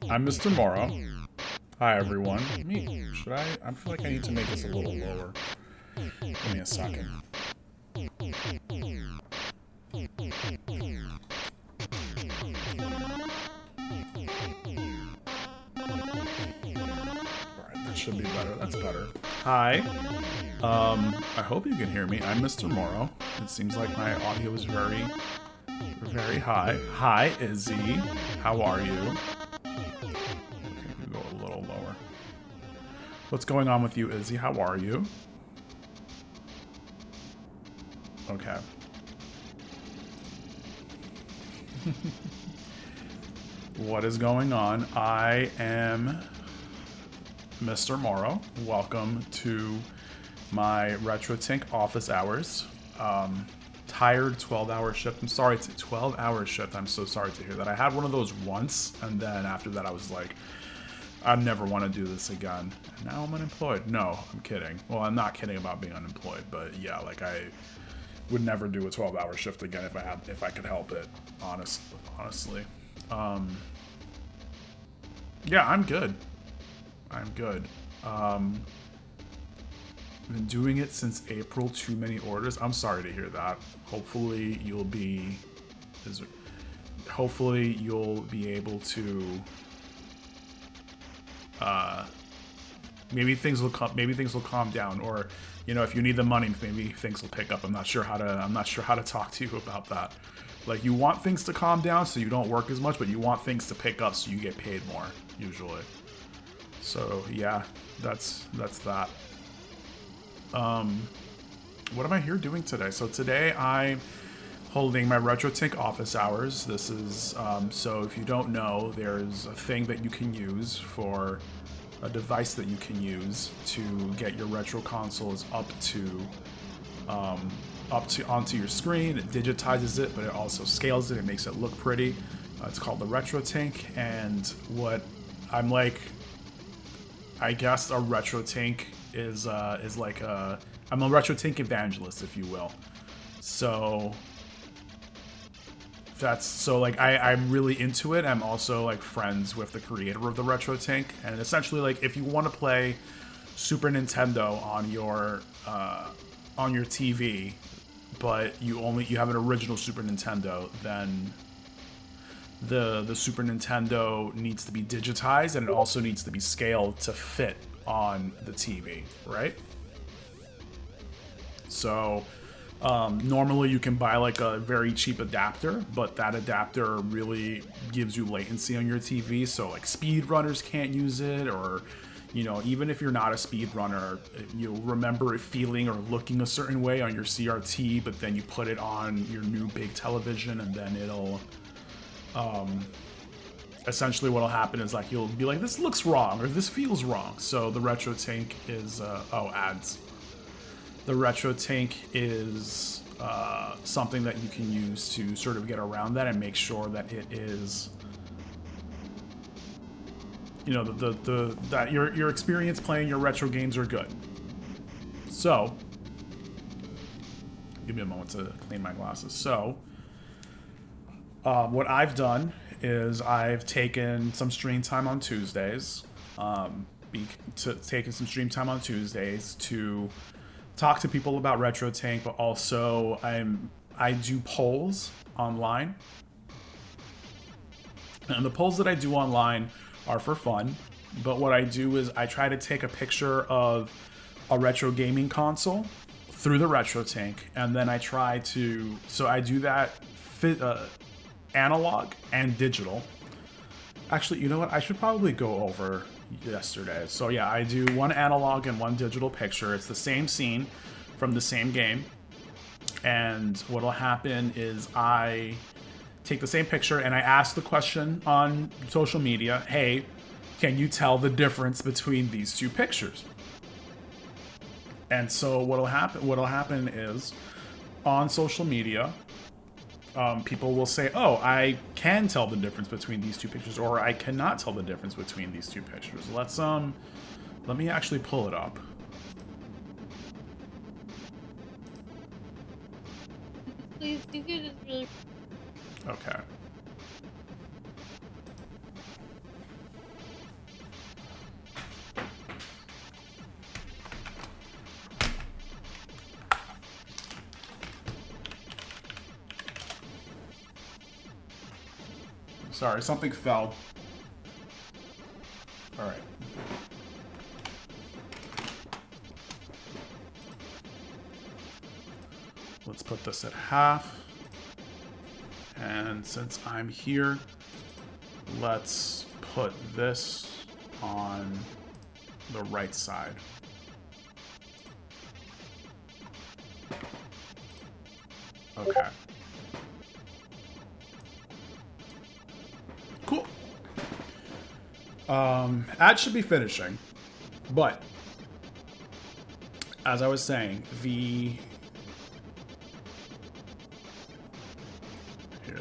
I'm Mr. Morrow. Hi, everyone. Should I feel like I need to make this a little lower. Give me a second. Alright, that should be better. That's better. Hi. I hope you can hear me. I'm Mr. Morrow. It seems like my audio is very, very high. Hi, Izzy. How are you? Okay, we go a little lower. What's going on with you, Izzy? How are you? Okay. What is going on? I am Mr. Morrow. Welcome to my RetroTINK office hours. Tired 12-hour shift. I'm sorry, it's a 12-hour shift. I'm so sorry to hear that. I had one of those once, and then after that I was like, I never want to do this again. And now I'm unemployed. No, I'm kidding. Well, I'm not kidding about being unemployed, but yeah, like I would never do a 12-hour shift again if I could help it. Honestly. Yeah, I'm good. I'm good. I've been doing it since April. Too many orders. I'm sorry to hear that. Hopefully you'll be able to maybe things will calm down, or you know, if you need the money, maybe things will pick up. I'm not sure how to talk to you about that. Like, you want things to calm down so you don't work as much, but you want things to pick up so you get paid more usually. So yeah, that's that. What am I here doing today? So today I'm holding my RetroTINK office hours. This is so if you don't know, there's a thing that you can use for a device that you can use to get your retro consoles onto your screen. It digitizes it, but it also scales it. It makes it look pretty. It's called the RetroTINK, and what I'm like, I guess a RetroTINK is like I'm a RetroTINK evangelist, if you will. So like I'm really into it. I'm also like friends with the creator of the RetroTINK, and essentially, like, if you want to play Super Nintendo on your TV, but you have an original Super Nintendo, then the Super Nintendo needs to be digitized, and it also needs to be scaled to fit on the TV, right? So normally you can buy like a very cheap adapter, but that adapter really gives you latency on your TV, so like speedrunners can't use it, or you know, even if you're not a speedrunner, you'll remember it feeling or looking a certain way on your CRT, but then you put it on your new big television, and then it'll essentially what'll happen is like you'll be like, this looks wrong or this feels wrong. So the RetroTINK is ads. The RetroTINK is something that you can use to sort of get around that and make sure that it is, you know, that your experience playing your retro games are good. So give me a moment to clean my glasses. So what I've done is I've taken some stream time on Tuesdays, to talk to people about RetroTINK, but also I do polls online, and the polls that I do online are for fun. But what I do is I try to take a picture of a retro gaming console through the RetroTINK, and then I do that analog and digital. Actually, you know what? I should probably go over yesterday. So yeah, I do one analog and one digital picture. It's the same scene from the same game. And what'll happen is I take the same picture and I ask the question on social media, hey, can you tell the difference between these two pictures? And so what'll happen is on social media, people will say, oh, I can tell the difference between these two pictures, or I cannot tell the difference between these two pictures. Let me actually pull it up. Please, you could just really... Okay. Sorry, something fell. All right. Let's put this at half. And since I'm here, let's put this on the right side. Okay. Cool. Ad should be finishing, but as I was saying, here,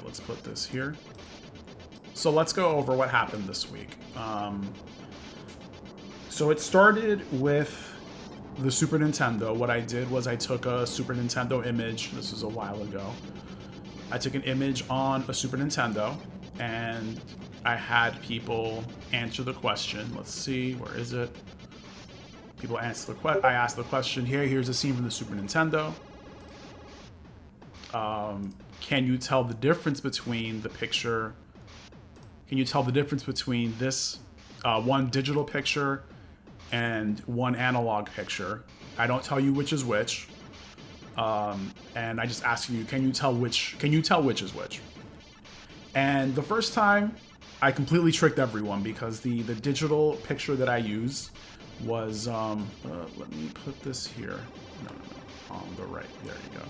let's put this here. So let's go over what happened this week. So it started with the Super Nintendo. What I did was I took a Super Nintendo image. This was a while ago. I took an image on a Super Nintendo, and I had people answer the question. Let's see, where is it? People answer the question. I asked the question. Here's a scene from the Super Nintendo. Can you tell the difference between the picture? Can you tell the difference between this one digital picture and one analog picture? I don't tell you which is which, and I just ask you, can you tell which is which? And the first time, I completely tricked everyone because the digital picture that I used was let me put this here. No, on the right. There you go.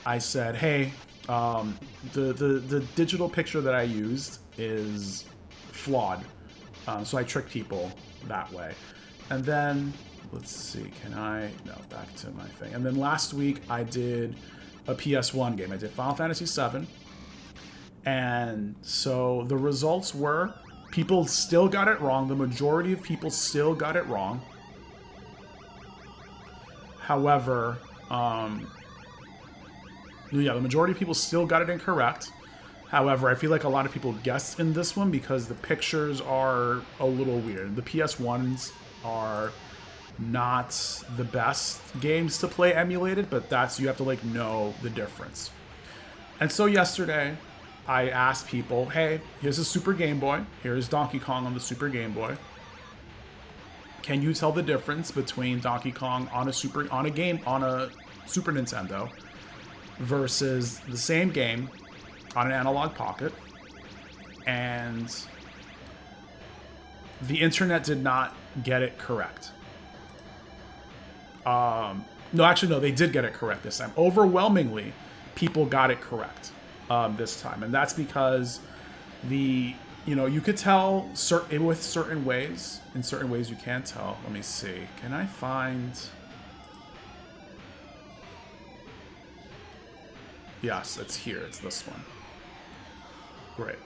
I said, hey, the digital picture that I used is flawed. So I trick people that way. And then, let's see, back to my thing. And then last week I did a PS1 game. I did Final Fantasy VII. And so the results were, people still got it wrong. The majority of people still got it wrong. However, the majority of people still got it incorrect. However, I feel like a lot of people guessed in this one because the pictures are a little weird. The PS1s are not the best games to play emulated, but you have to like know the difference. And so yesterday, I asked people, hey, here's a Super Game Boy. Here's Donkey Kong on the Super Game Boy. Can you tell the difference between Donkey Kong on a Super Nintendo versus the same game on an analog pocket? And the internet did not get it correct. No, they did get it correct this time. Overwhelmingly, people got it correct this time, and that's because you could tell with certain ways. In certain ways, you can tell. Let me see. Can I find? Yes, it's here. It's this one. Great.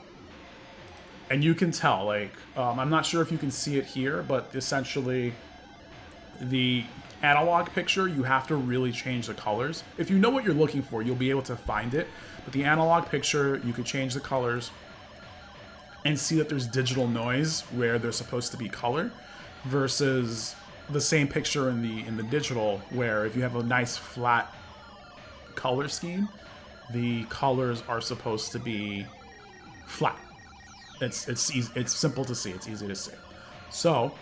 And you can tell, like, I'm not sure if you can see it here, but essentially, the analog picture, you have to really change the colors. If you know what you're looking for, you'll be able to find it. But the analog picture, you could change the colors and see that there's digital noise where there's supposed to be color, versus the same picture in the digital, where if you have a nice flat color scheme, the colors are supposed to be flat. It's easy, it's simple to see. It's easy to see. So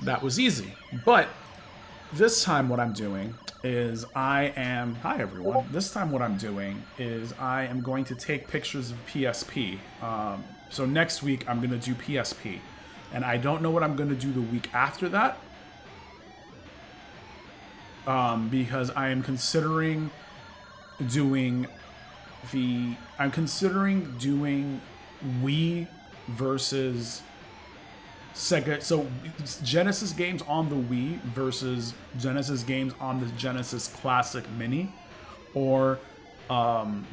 that was easy. But this time what I'm doing is hi everyone. This time what I'm doing is I am going to take pictures of PSP. So next week I'm going to do PSP. And I don't know what I'm going to do the week after that. Because I am considering doing Wii versus Sega. So Genesis games on the Wii versus Genesis games on the Genesis Classic Mini, or on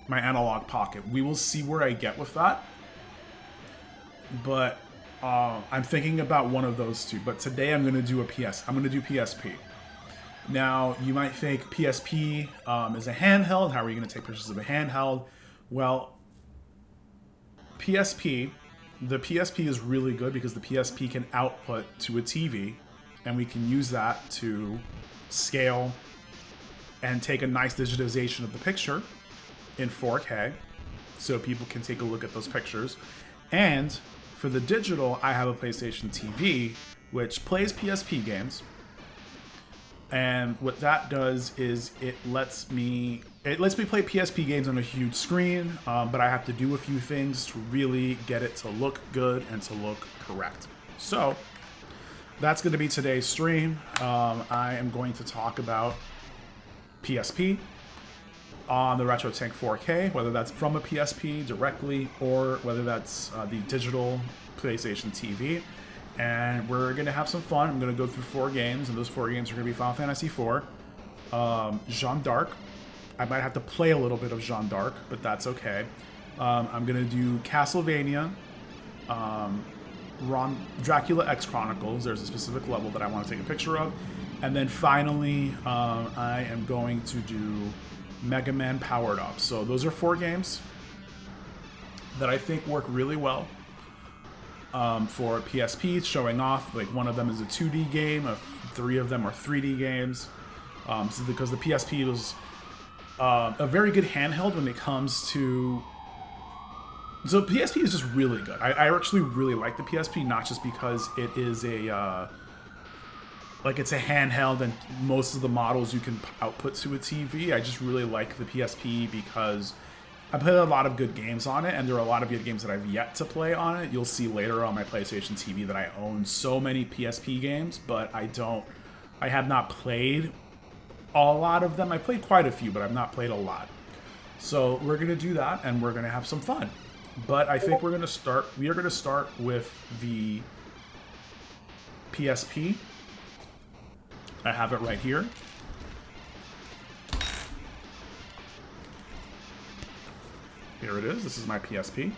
my analog pocket. We will see where I get with that. But I'm thinking about one of those two. But today I'm going to do PSP. Now, you might think PSP is a handheld. How are you going to take pictures of a handheld? Well, PSP the PSP is really good because the PSP can output to a TV, and we can use that to scale and take a nice digitization of the picture in 4K so people can take a look at those pictures. And for the digital, I have a PlayStation TV which plays PSP games. And what that does is it lets me play PSP games on a huge screen, but I have to do a few things to really get it to look good and to look correct. So that's going to be today's stream. I am going to talk about PSP on the RetroTINK 4K, whether that's from a PSP directly or whether that's the digital PlayStation TV. And we're going to have some fun. I'm going to go through 4 games, and those 4 games are going to be Final Fantasy IV, Jeanne d'Arc. I might have to play a little bit of Jeanne d'Arc, but that's okay. I'm going to do Castlevania, Dracula X Chronicles. There's a specific level that I want to take a picture of. And then finally, I am going to do Mega Man Powered Up. So those are 4 games that I think work really well. For PSP, showing off, like one of them is a 2D game, 3 of them are 3D games. So because the PSP was a very good handheld when it comes to... So PSP is just really good. I actually really like the PSP, not just because it is a... it's a handheld and most of the models you can output to a TV. I just really like the PSP because I played a lot of good games on it, and there are a lot of good games that I've yet to play on it. You'll see later on my PlayStation TV that I own so many PSP games, but I have not played a lot of them. I played quite a few, but I've not played a lot. So we're going to do that, and we're going to have some fun. But I think we are going to start with the PSP. I have it right here. Here it is. This is my PSP.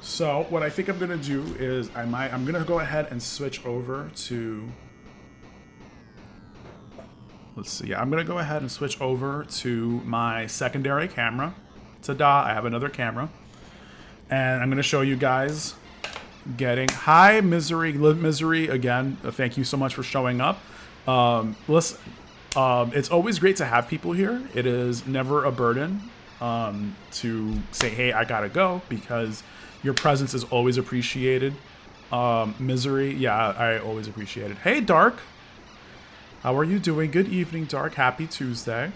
So what I think I'm going to do is I'm going to go ahead and switch over to... Let's see. Yeah, I'm going to go ahead and switch over to my secondary camera. Ta-da! I have another camera. And I'm going to show you guys getting... Hi, Misery again. Thank you so much for showing up. Listen, it's always great to have people here. It is never a burden to say, hey, I gotta go, because your presence is always appreciated. Misery, yeah, I always appreciate it. Hey, Dark. How are you doing? Good evening, Dark. Happy Tuesday.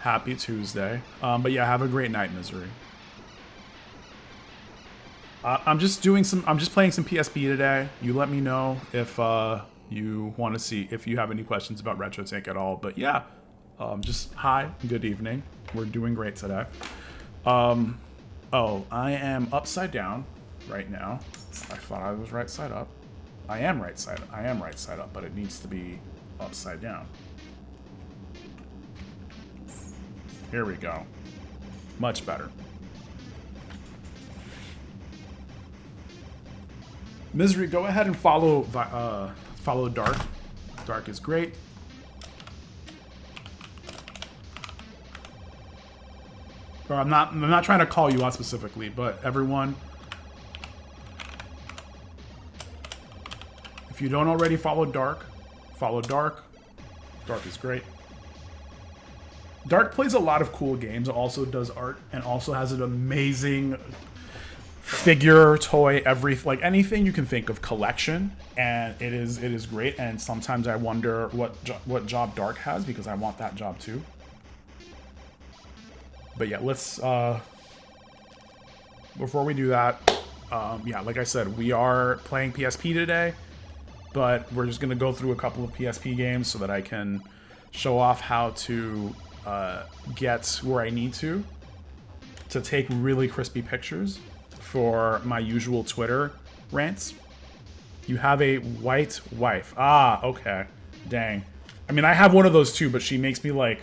Happy Tuesday. But yeah, have a great night, Misery. I'm just playing some PSP today. You let me know if you want to see, if you have any questions about RetroTINK at all. But yeah, just hi, good evening. We're doing great today. Oh, I am upside down right now. I thought I was right side up. I am right side up, but it needs to be upside down. Here we go. Much better. Misery, go ahead and follow Dark. Dark is great. Or I'm not trying to call you out specifically, but everyone, if you don't already follow Dark, follow Dark. Dark is great. Dark plays a lot of cool games, also does art, and also has an amazing figure, toy, like anything you can think of collection, and it is great. And sometimes I wonder what job Dark has, because I want that job too. But yeah, let's before we do that, yeah, like I said, we are playing PSP today, but we're just gonna go through a couple of PSP games so that I can show off how to get where I need to take really crispy pictures for my usual Twitter rants. You have a white wife. Ah, okay. Dang. I mean, I have one of those too, but she makes me like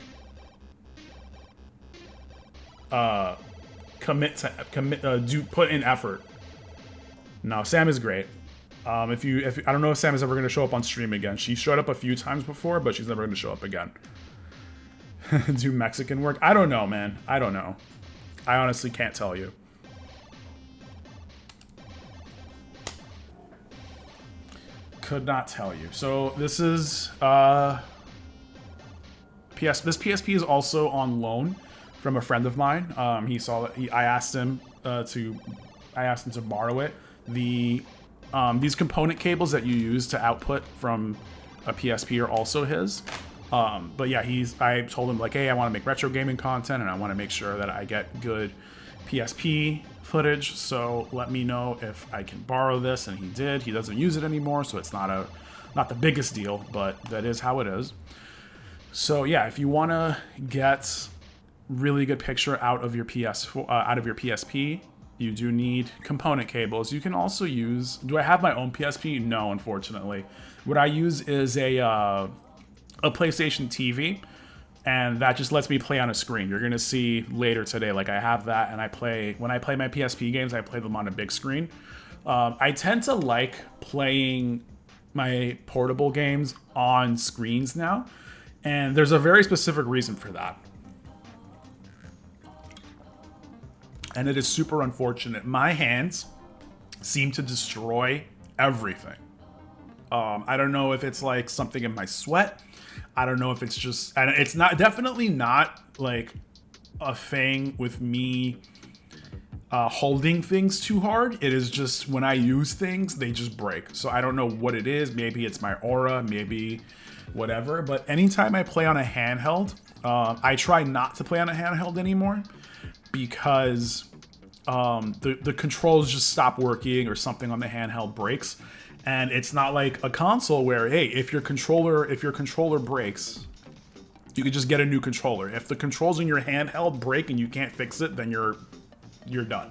put in effort. No, Sam is great. If I don't know if Sam is ever going to show up on stream again. She showed up a few times before, but she's never going to show up again. Do Mexican work? I don't know, man. I don't know. I honestly can't tell you. Could not tell you. So this is This PSP is also on loan from a friend of mine. He saw that I asked him to borrow it. These component cables that you use to output from a PSP are also his. But yeah, I told him like, hey, I want to make retro gaming content and I want to make sure that I get good PSP footage. So let me know if I can borrow this, and he did. He doesn't use it anymore, so it's not the biggest deal, but that is how it is. So yeah, if you want to get really good picture out of your PSP, you do need component cables. You can also use. Do I have my own PSP? No, unfortunately. What I use is a PlayStation TV, and that just lets me play on a screen. You're gonna see later today, like I have that, and when I play my PSP games, I play them on a big screen. I tend to like playing my portable games on screens now, and there's a very specific reason for that. And it is super unfortunate. My hands seem to destroy everything. I don't know if it's like something in my sweat. I don't know if it's just, and it's definitely not like a thing with me holding things too hard. It is just when I use things, they just break. So I don't know what it is. Maybe it's my aura, maybe whatever. But anytime I play on a handheld, I try not to play on a handheld anymore because the controls just stop working or something on the handheld breaks. And it's not like a console where, hey, if your controller breaks, you can just get a new controller. If the controls in your handheld break and you can't fix it, then you're done.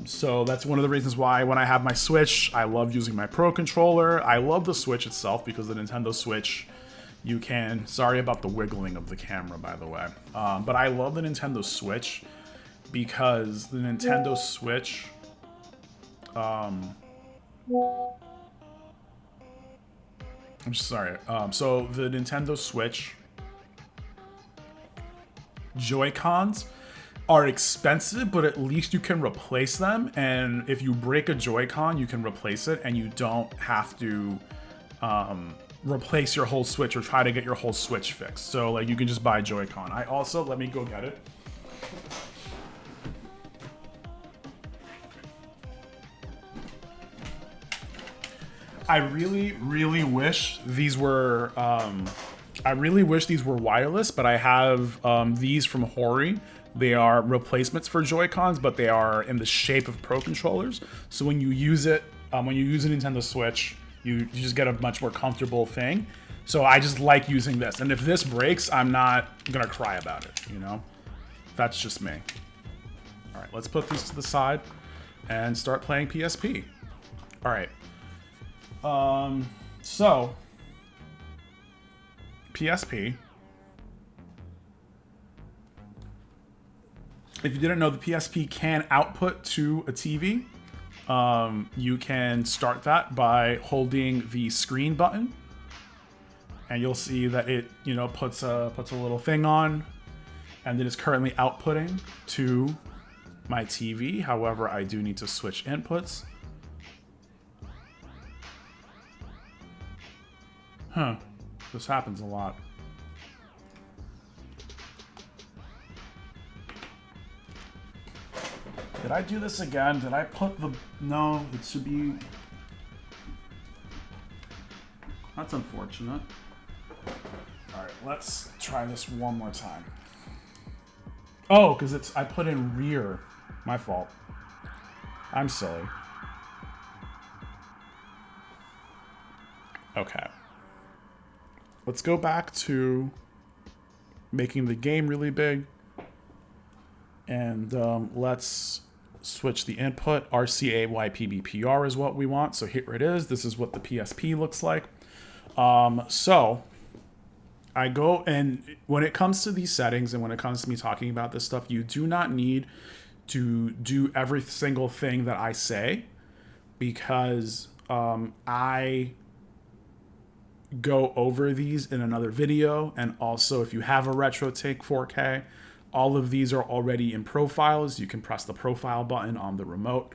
So that's one of the reasons why when I have my Switch, I love using my Pro controller. I love the Switch itself because the Nintendo Switch, you can. Sorry about the wiggling of the camera, by the way. But I love the Nintendo Switch because the Nintendo Switch. I'm sorry. So the Nintendo Switch Joy-Cons are expensive, but at least you can replace them. And if you break a Joy-Con, you can replace it, and you don't have to replace your whole Switch or try to get your whole Switch fixed. So like you can just buy a Joy-Con. I also, let me go get it. I really, really wish these were. I really wish these were wireless, but I have these from Hori. They are replacements for Joy-Cons, but they are in the shape of Pro controllers. So when you use it, when you use a Nintendo Switch, you just get a much more comfortable thing. So I just like using this. And if this breaks, I'm not gonna cry about it. You know, that's just me. All right, let's put these to the side and start playing PSP. All right. So PSP. If you didn't know, the PSP can output to a TV. You can start that by holding the screen button, and you'll see that it, puts a little thing on, and it is currently outputting to my TV. However, I do need to switch inputs. Huh. This happens a lot. Did I do this again? Did I put the... No, it should be... That's unfortunate. Alright, let's try this one more time. Oh, because I put in rear. My fault. I'm silly. Okay. Let's go back to making the game really big. And let's switch the input. RCAYPBPR is what we want. So here it is. This is what the PSP looks like. So I go, and when it comes to these settings and when it comes to me talking about this stuff, you do not need to do every single thing that I say, because I go over these in another video. And also, if you have a RetroTINK 4K, all of these are already in profiles. You can press the profile button on the remote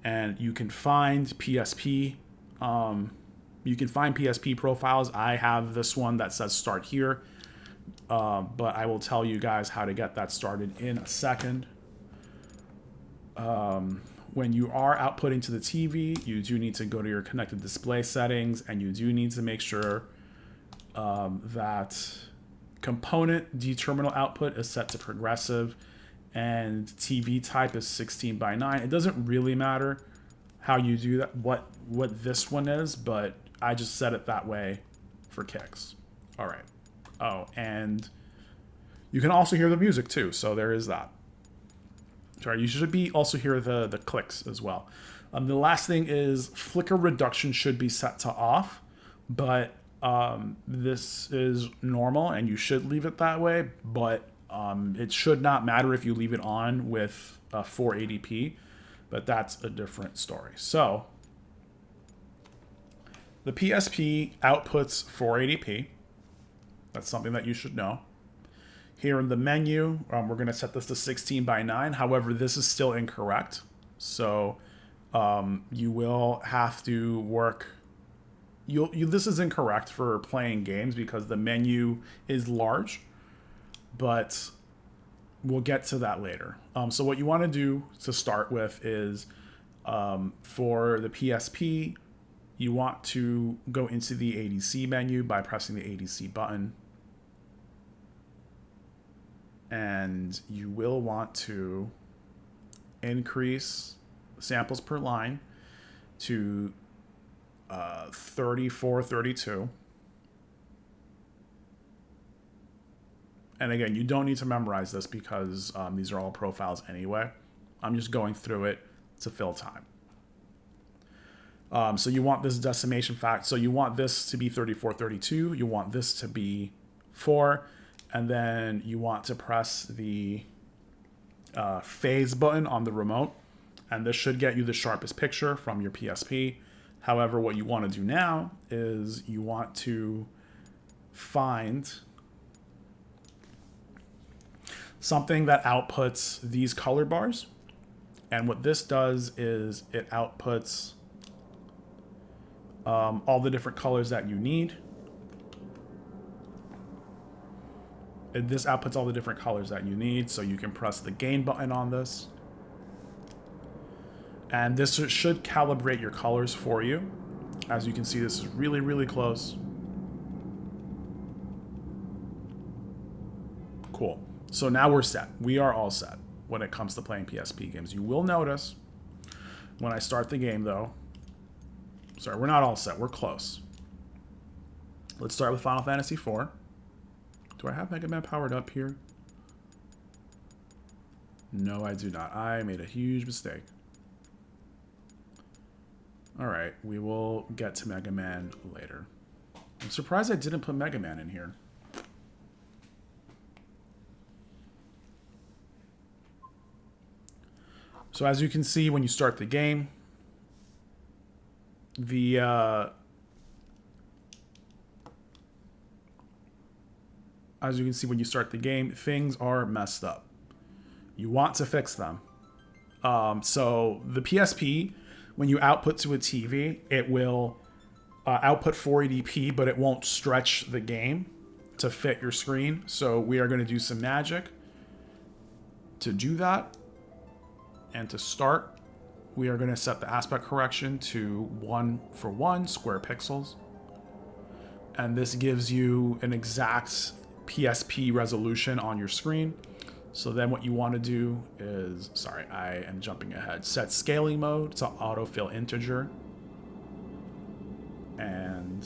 and you can find PSP You can find PSP profiles. I have this one that says start here, but I will tell you guys how to get that started in a second. When you are outputting to the TV, you do need to go to your connected display settings, and you do need to make sure that component D-terminal output is set to progressive, and TV type is 16:9. It doesn't really matter how you do that, what this one is, but I just set it that way for kicks. All right. Oh, and you can also hear the music too, so there is that. Sorry, you should also hear the clicks as well. The last thing is flicker reduction should be set to off, but this is normal and you should leave it that way, but it should not matter if you leave it on with 480p, but that's a different story. So the PSP outputs 480p. That's something that you should know. Here in the menu, we're going to set this to 16:9. However, this is still incorrect. So you will have to work. This is incorrect for playing games because the menu is large, but we'll get to that later. So what you want to do to start with is for the PSP, you want to go into the ADC menu by pressing the ADC button. And you will want to increase samples per line to 3432. And again, you don't need to memorize this because these are all profiles anyway. I'm just going through it to fill time. So you want this decimation fact. So you want this to be 3432. You want this to be 4. And then you want to press the phase button on the remote. And this should get you the sharpest picture from your PSP. However, what you want to do now is you want to find something that outputs these color bars. And what this does is it outputs all the different colors that you need. And this outputs all the different colors that you need, so you can press the gain button on this. And this should calibrate your colors for you. As you can see, this is really, really close. Cool. So now we're set. We are all set when it comes to playing PSP games. You will notice when I start the game, though. Sorry, we're not all set. We're close. Let's start with Final Fantasy IV. Do I have Mega Man powered up here? No, I do not. I made a huge mistake. Alright, we will get to Mega Man later. I'm surprised I didn't put Mega Man in here. So as you can see when you start the game, things are messed up. You want to fix them. So the PSP, when you output to a TV, it will output 480p, but it won't stretch the game to fit your screen. So we are going to do some magic to do that. And to start, we are going to set the aspect correction to 1:1 square pixels. And this gives you an exact PSP resolution on your screen. So then what you want to do is, sorry, I am jumping ahead. Set scaling mode to autofill integer. And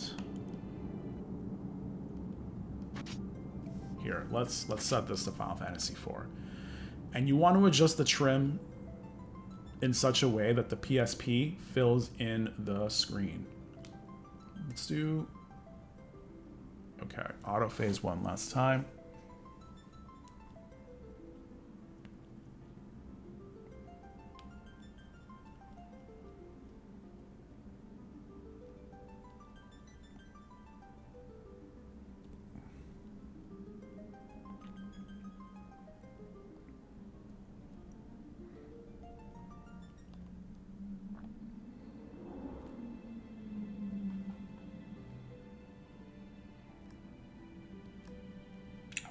here, let's set this to Final Fantasy IV. And you want to adjust the trim in such a way that the PSP fills in the screen. Let's do, okay, auto phase one last time.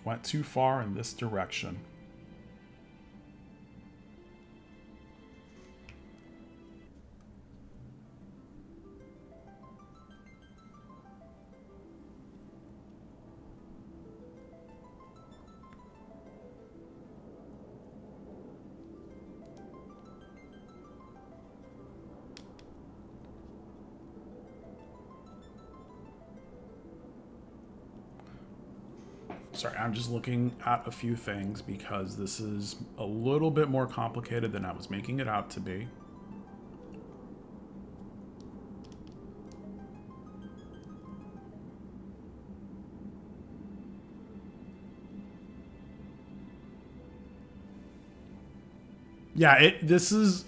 went too far in this direction. Sorry, I'm just looking at a few things because this is a little bit more complicated than I was making it out to be. Yeah, this is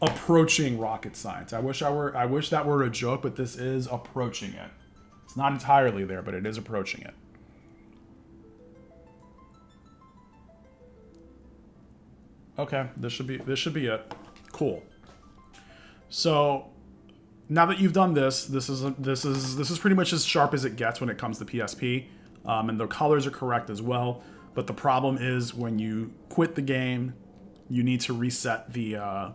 approaching rocket science. I wish that were a joke, but this is approaching it. It's not entirely there, but it is approaching it. Okay, this should be it. Cool. So now that you've done this is pretty much as sharp as it gets when it comes to PSP, and the colors are correct as well. But the problem is when you quit the game, you need to reset the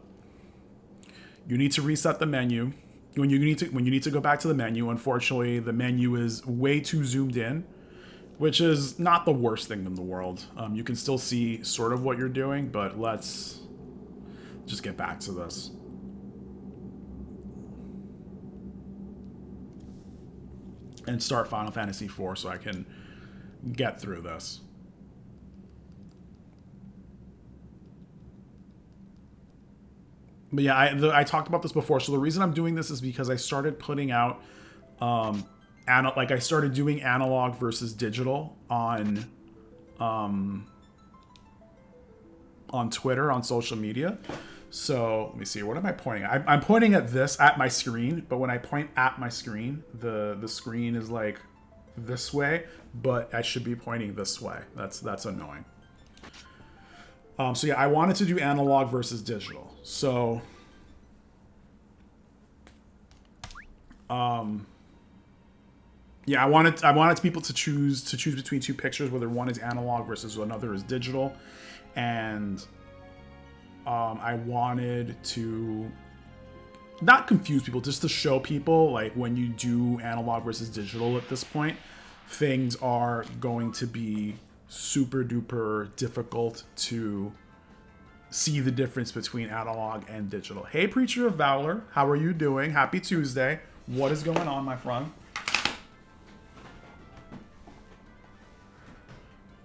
menu. When you need to go back to the menu, unfortunately, the menu is way too zoomed in, which is not the worst thing in the world. You can still see sort of what you're doing, but let's just get back to this. And start Final Fantasy IV so I can get through this. But yeah, I talked about this before. So the reason I'm doing this is because I started putting out I started doing analog versus digital on Twitter, on social media. So let me see, what am I pointing at? I'm pointing at this at my screen, but when I point at my screen, the screen is like this way, but I should be pointing this way. That's annoying. So yeah, I wanted to do analog versus digital. So yeah, I wanted people to choose between two pictures, whether one is analog versus another is digital, and I wanted to not confuse people, just to show people, like, when you do analog versus digital at this point, things are going to be super duper difficult to see the difference between analog and digital. Hey, Preacher of Valor, how are you doing? Happy Tuesday. What is going on, my friend?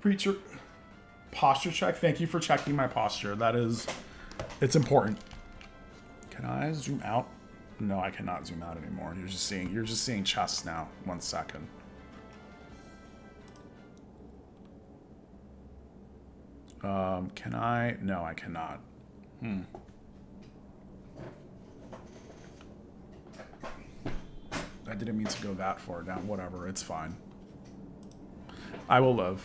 Preacher, posture check. Thank you for checking my posture. It's important. Can I zoom out? No, I cannot zoom out anymore. You're just seeing chest now. 1 second. Can I? No, I cannot. I didn't mean to go that far down. Whatever, it's fine. I will live.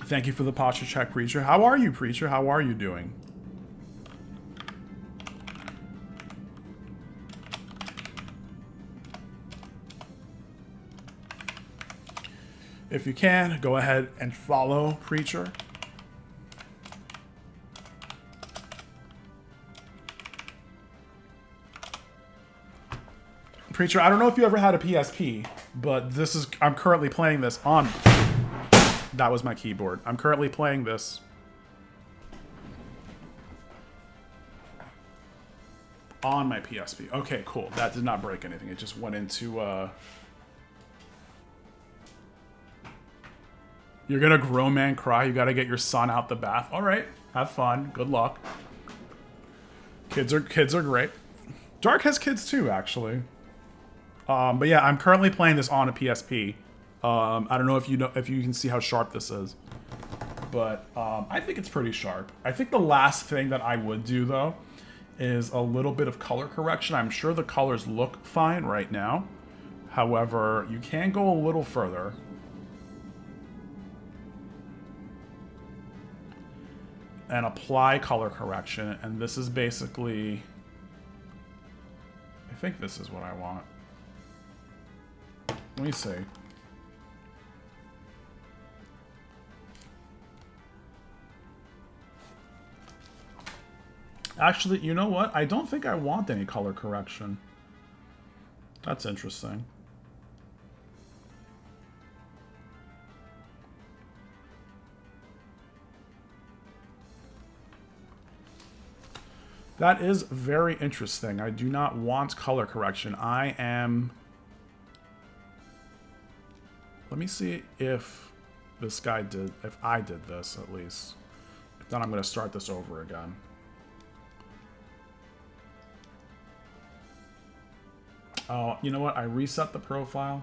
Thank you for the posture check, Preacher. How are you, Preacher? How are you doing? If you can, go ahead and follow Preacher. Preacher, I don't know if you ever had a PSP, but I'm currently playing this on... That was my keyboard. I'm currently playing this on my PSP. Okay, cool. That did not break anything. It just went into... You're gonna grown man cry. You gotta get your son out the bath. All right, have fun. Good luck. Kids are great. Dark has kids too, actually. But yeah, I'm currently playing this on a PSP. I don't know if you can see how sharp this is, but I think it's pretty sharp. I think the last thing that I would do though is a little bit of color correction. I'm sure the colors look fine right now. However, you can go a little further. And apply color correction, and this is basically... I think this is what I want. Let me see. Actually, you know what? I don't think I want any color correction. That's interesting. That is very interesting. I do not want color correction. I am... Let me see if this guy did... If I did this, at least. If not, I'm going to start this over again. Oh, you know what? I reset the profile.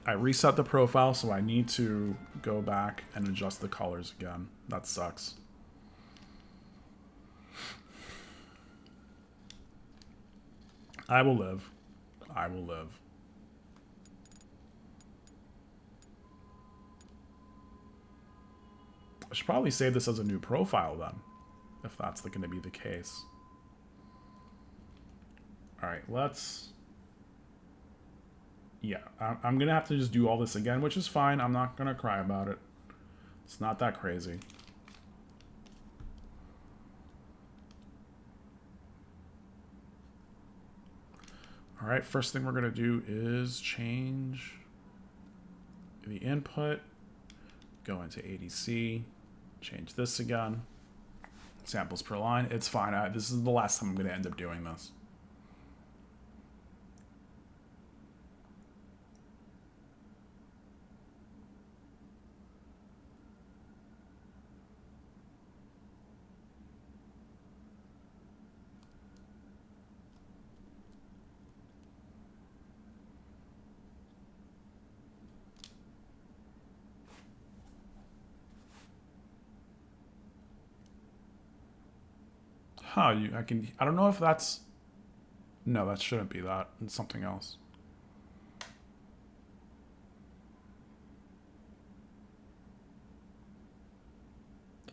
I reset the profile, so I need to go back and adjust the colors again. That sucks. I will live. I will live. I should probably save this as a new profile then, if that's going to be the case. All right, let's... Yeah, I'm going to have to just do all this again, which is fine. I'm not going to cry about it. It's not that crazy. All right, first thing we're going to do is change the input, go into ADC, change this again, samples per line. It's fine. This is the last time I'm going to end up doing this. Huh, I don't know if that's... No, that shouldn't be that. It's something else.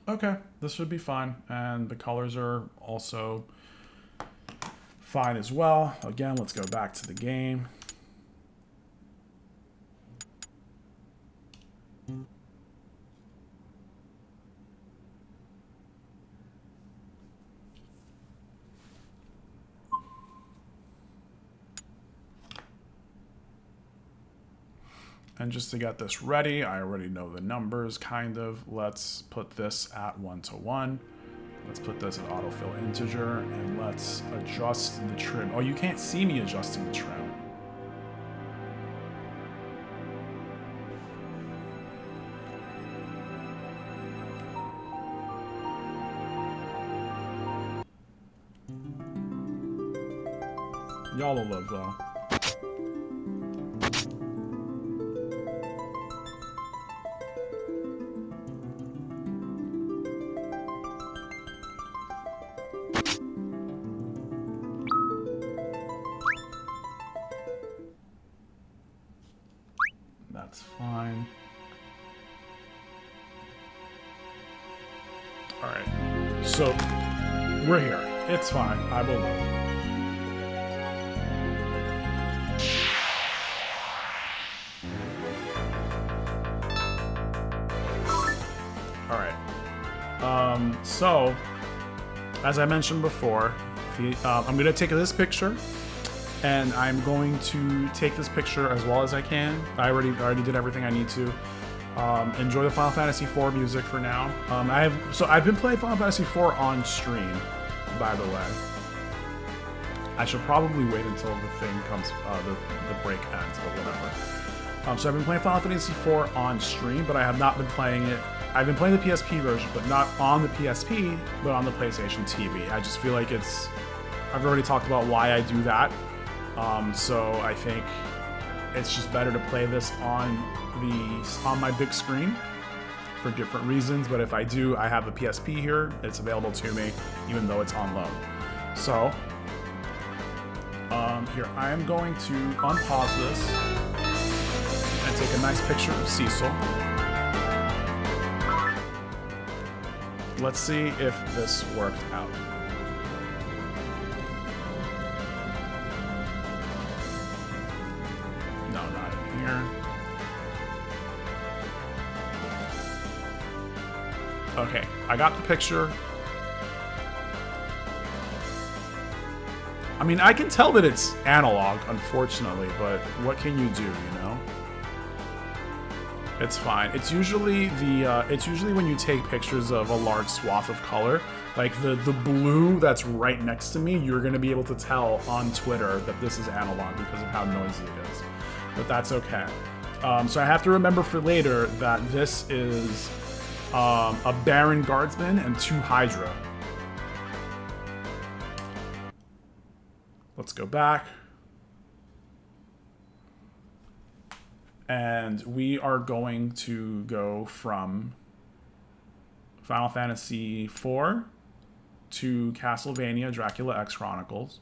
Okay, this should be fine. And the colors are also fine as well. Again, let's go back to the game. And just to get this ready, I already know the numbers, kind of. Let's put this at 1:1. Let's put this at autofill integer, and let's adjust the trim. Oh, you can't see me adjusting the trim. Y'all will live, though. That's fine. All right, so we're here. It's fine. I will live. All right. So, as I mentioned before, I'm going to take this picture, and I'm going to take this picture as well as I can. I already did everything I need to. Enjoy the Final Fantasy IV music for now. I've been playing Final Fantasy IV on stream, by the way. I should probably wait until the thing comes, the break ends, but whatever. So I've been playing Final Fantasy IV on stream, but I have not been playing it. I've been playing the PSP version, but not on the PSP, but on the PlayStation TV. I just feel like I've already talked about why I do that. So I think it's just better to play this on my big screen for different reasons. But if I do, I have the PSP here. It's available to me, even though it's on loan. So here, I am going to unpause this and take a nice picture of Cecil. Let's see if this worked out. No, not in here. Okay, I got the picture. I mean, I can tell that it's analog, unfortunately, but what can you do, you know? It's fine. It's usually it's usually when you take pictures of a large swath of color, like the blue that's right next to me, you're gonna be able to tell on Twitter that this is analog because of how noisy it is. But that's okay. So I have to remember for later that this is a Baron Guardsman and 2 Hydra. Let's go back. And we are going to go from Final Fantasy IV to Castlevania Dracula X Chronicles.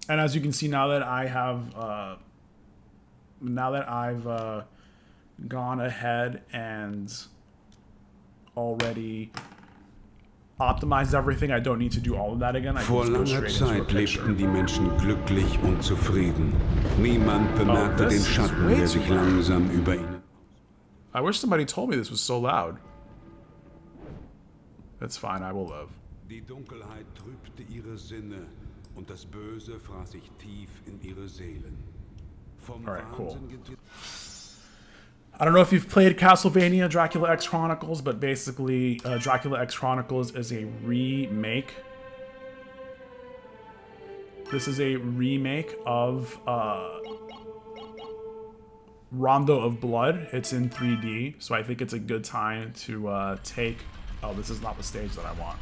And as you can see, now that I have, I've gone ahead and already optimized everything, I don't need to do all of that again. I Vor langer Zeit lebten die Menschen glücklich und zufrieden. Niemand bemerkte den Schatten, der sich langsam über ihnen... I wish somebody told me this was so loud. That's fine, I will live. Die Dunkelheit trübte ihre Sinne und das Böse fraß sich tief in ihre Seelen. Vom Alright, cool. Wahnsinn getrieben... I don't know if you've played Castlevania Dracula X Chronicles, but basically Dracula X Chronicles is a remake. This is a remake of Rondo of Blood. It's in 3D, so I think it's a good time to take... Oh, this is not the stage that I want.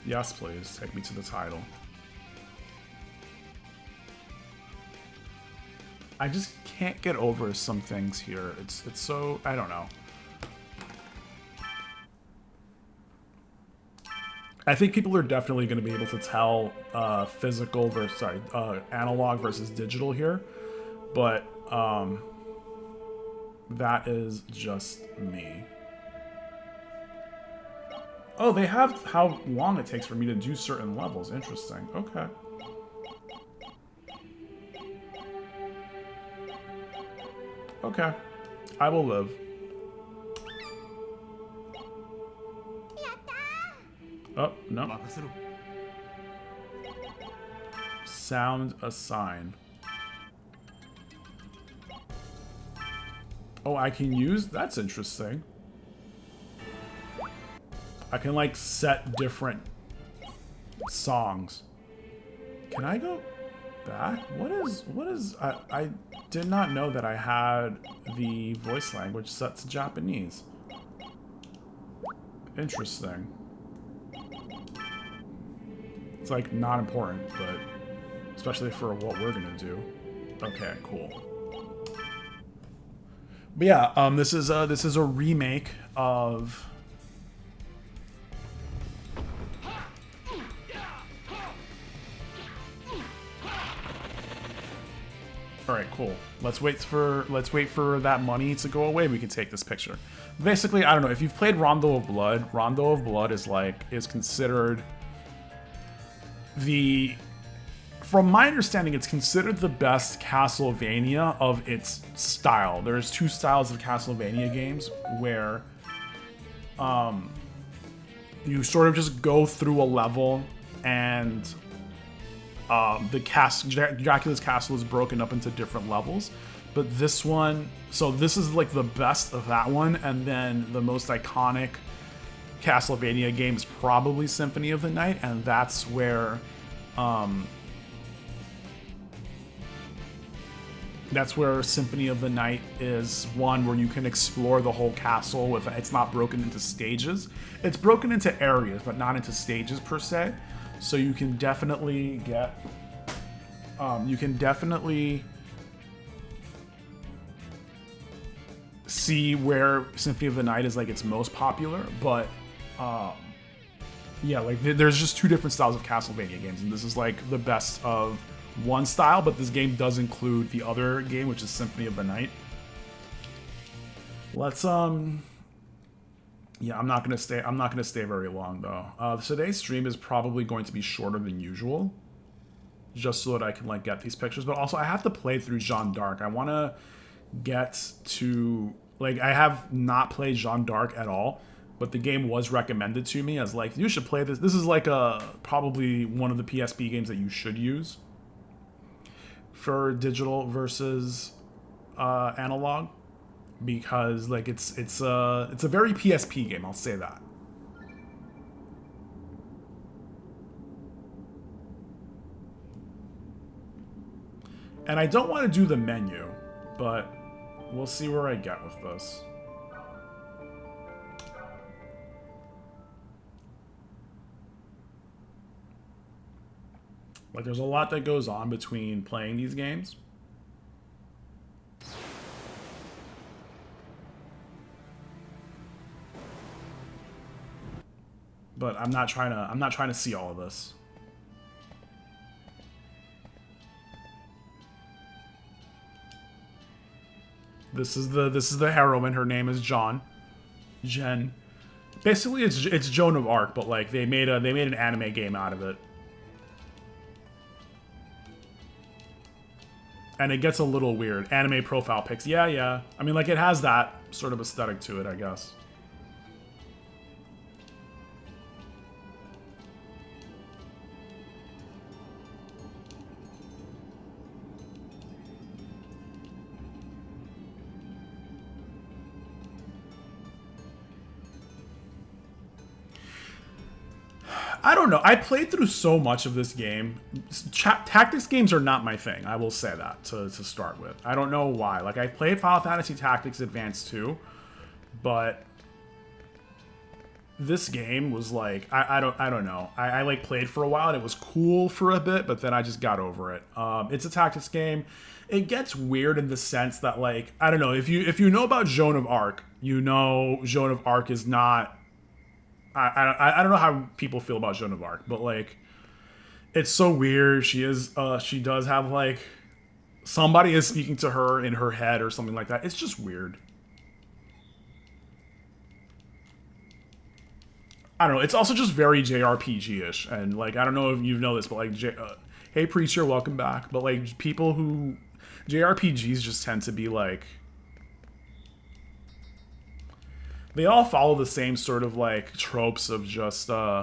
Yes, please. Take me to the title. I just can't get over some things here. It's so... I don't know. I think people are definitely going to be able to tell physical versus... Sorry, analog versus digital here. But that is just me. Oh, they have how long it takes for me to do certain levels. Interesting. Okay. Okay. I will live. Oh, no. Sound assigned. Oh, I can use... That's interesting. I can, like, set different songs. Can I go back? What is... I did not know that I had the voice language set to Japanese. Interesting. It's, like, not important, but... Especially for what we're gonna do. Okay, cool. But yeah, this is a remake of... All right, cool. Let's wait for that money to go away. We can take this picture. Basically, I don't know if you've played Rondo of Blood. Rondo of Blood is considered the... From my understanding, it's considered the best Castlevania of its style. There's 2 styles of Castlevania games where you sort of just go through a level and Dracula's castle is broken up into different levels. But this one, so this is like the best of that one, and then the most iconic Castlevania game is probably Symphony of the Night, and that's where Symphony of the Night is one where you can explore the whole castle with... It's not broken into stages. It's broken into areas, but not into stages per se. So you can definitely get... see where Symphony of the Night is like its most popular, but yeah, like there's just 2 different styles of Castlevania games, and this is like the best of one style, but this game does include the other game, which is Symphony of the Night. Let's yeah, I'm not gonna stay very long though. Today's stream is probably going to be shorter than usual, just so that I can like get these pictures. But also, I have to play through Jeanne d'Arc. I want to get to like I have not played Jeanne d'Arc at all, but the game was recommended to me as like you should play this. This is like probably one of the PSP games that you should use for digital versus analog. Because like it's a very PSP game, I'll say that. And I don't want to do the menu, but we'll see where I get with this. Like there's a lot that goes on between playing these games. But I'm not trying to see all of this. This is the heroine. Her name is Jen. Basically, it's Joan of Arc, but like they made an anime game out of it. And it gets a little weird. Anime profile pics. Yeah. I mean, like it has that sort of aesthetic to it, I guess. I don't know. I played through so much of this game. Tactics games are not my thing. I will say that to start with. I don't know why. Like I played Final Fantasy Tactics Advance 2, but this game was like I don't know. I like played for a while and it was cool for a bit, but then I just got over it. It's a tactics game. It gets weird in the sense that like I don't know if you know about Joan of Arc, you know Joan of Arc is not. I don't know how people feel about Joan of Arc, but like, it's so weird. She does have like, somebody is speaking to her in her head or something like that. It's just weird. I don't know. It's also just very JRPG-ish, and like I don't know if you know this, but like, hey Preacher, welcome back. But like people who JRPGs just tend to be like. They all follow the same sort of like tropes of just I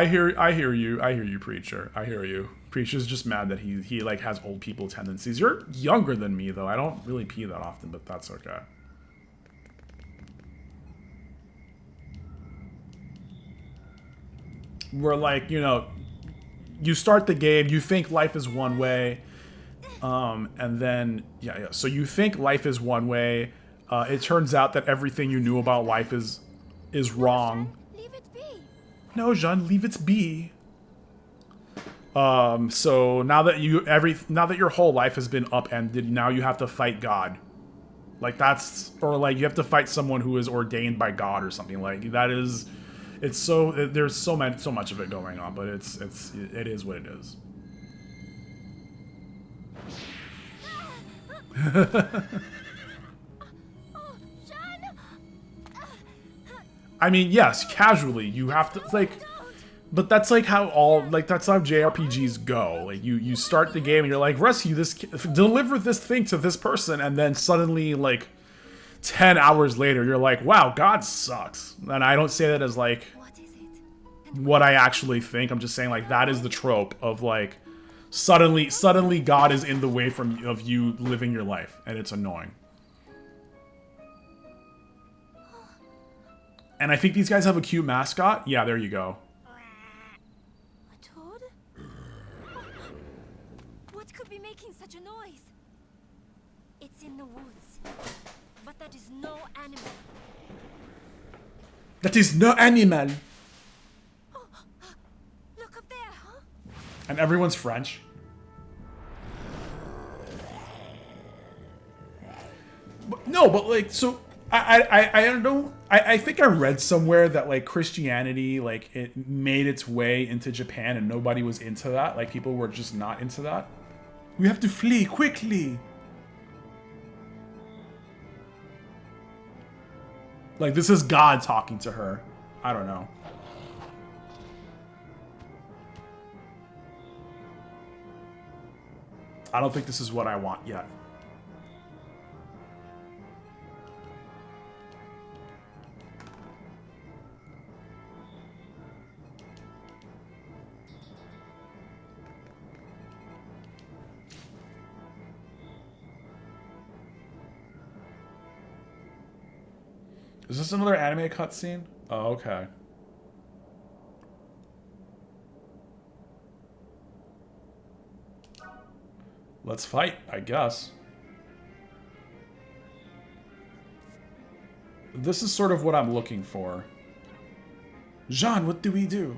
hear you, Preacher. I hear you. Preacher's just mad that he like has old people tendencies. You're younger than me though. I don't really pee that often, but that's okay. We're like, you know, you start the game, you think life is one way. And then, yeah. So you think life is one way. It turns out that everything you knew about life is wrong. Leave it be. No, Jeanne, leave it be. So now that your whole life has been upended, now you have to fight God. Like that's, or like you have to fight someone who is ordained by God or something like that. There's so much of it going on, but it is what it is. I mean, yes, casually you have to like, but that's like how that's how JRPGs go. Like you start the game and you're like, rescue this, deliver this thing to this person, and then suddenly like 10 hours later you're like, wow, God sucks. And I don't say that as like what I actually think. I'm just saying like that is the trope of like. Suddenly God is in the way of you living your life, and it's annoying. And I think these guys have a cute mascot. Yeah, there you go. A toad? What could be making such a noise? It's in the woods, but that is no animal. That is no animal. Look up there, huh? And everyone's French. But, no, but like, so I don't know. I think I read somewhere that like Christianity, like it made its way into Japan and nobody was into that. Like people were just not into that. We have to flee quickly. Like this is God talking to her. I don't know. I don't think this is what I want yet. Is this another anime cutscene? Oh, okay. Let's fight, I guess. This is sort of what I'm looking for. Jean, what do we do?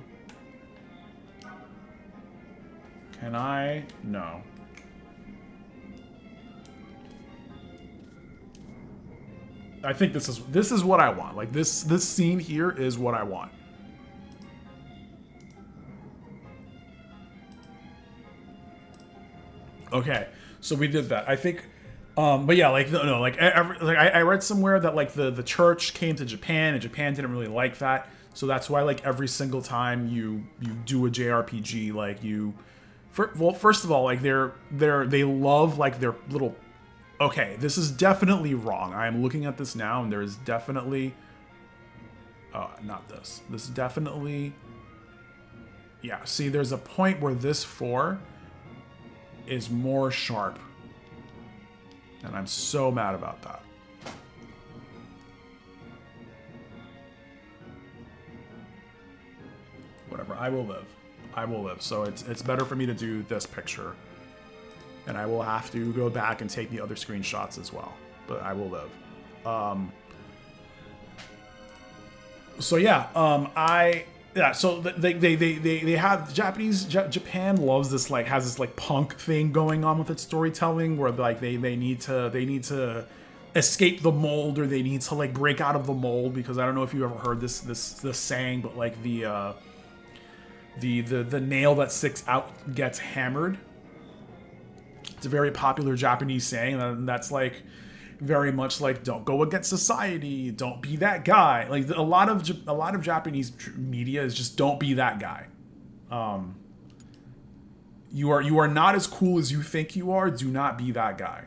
Can I? No. I think this is what I want. Like this scene here is what I want. Okay, so we did that. I think, but yeah, like no, like I read somewhere that like the church came to Japan and Japan didn't really like that, so that's why like every single time you do a JRPG, like well, first of all, like they love like their little. Okay, this is definitely wrong. I am looking at this now, and there is definitely, not this. This is definitely, yeah. See, there's a point where this 4 is more sharp. And I'm so mad about that. Whatever, I will live. I will live. So it's better for me to do this picture. And I will have to go back and take the other screenshots as well. But I will live. So yeah, so they have Japan loves this, like has this like punk thing going on with its storytelling where like they need to escape the mold, or they need to like break out of the mold, because I don't know if you ever heard this saying, but like the nail that sticks out gets hammered. It's a very popular Japanese saying, and that's like very much like, don't go against society, don't be that guy. Like a lot of Japanese media is just don't be that guy. You are not as cool as you think you are. Do not be that guy.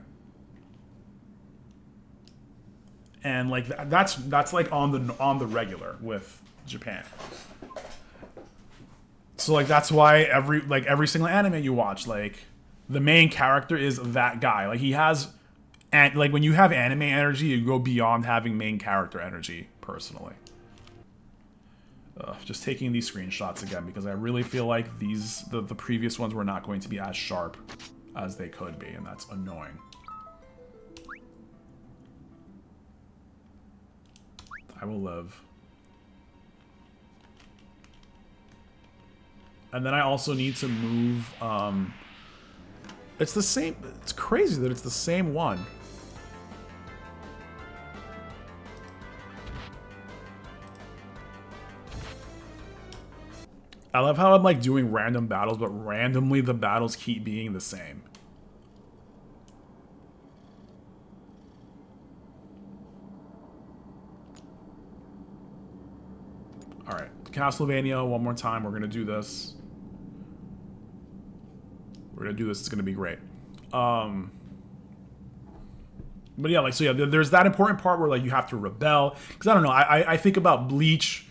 And like that's like on the regular with Japan. So like that's why every single anime you watch, like the main character is that guy. Like he has, and like when you have anime energy, you go beyond having main character energy. Personally, just taking these screenshots again because I really feel like the previous ones were not going to be as sharp as they could be, and that's annoying. I will live. And then I also need to move. It's the same. It's crazy that it's the same one. I love how I'm like doing random battles, but randomly the battles keep being the same. All right, Castlevania one more time. We're gonna do this. We're gonna do this. It's gonna be great. But yeah, like so. Yeah, there's that important part where like you have to rebel. Because I don't know. I think about Bleach,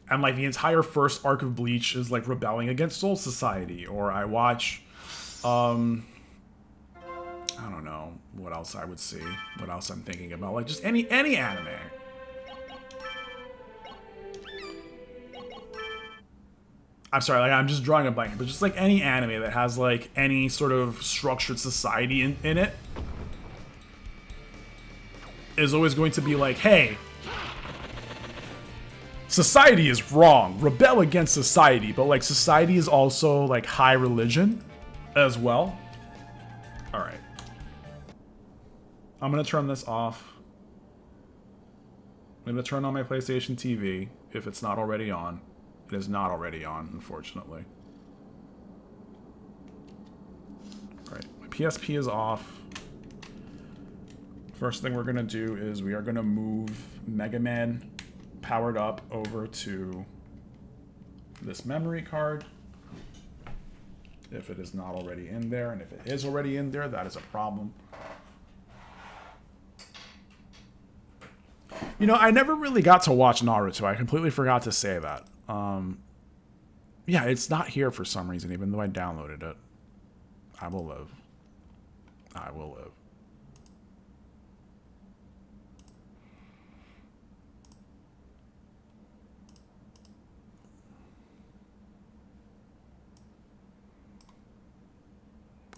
and like the entire first arc of Bleach is like rebelling against Soul Society. Or I watch, I don't know what else I would see. What else I'm thinking about? Like just any anime. I'm sorry, like I'm just drawing a blank, but just like any anime that has like any sort of structured society in it is always going to be like, hey, society is wrong. Rebel against society, but like society is also like high religion as well. All right. I'm gonna turn this off. I'm going to turn on my PlayStation TV if it's not already on. It is not already on, unfortunately. Alright, my PSP is off. First thing we're going to do is we are going to move Mega Man Powered Up over to this memory card. If it is not already in there, and if it is already in there, that is a problem. You know, I never really got to watch Naruto. I completely forgot to say that. Yeah, it's not here for some reason, even though I downloaded it. I will live. I will live.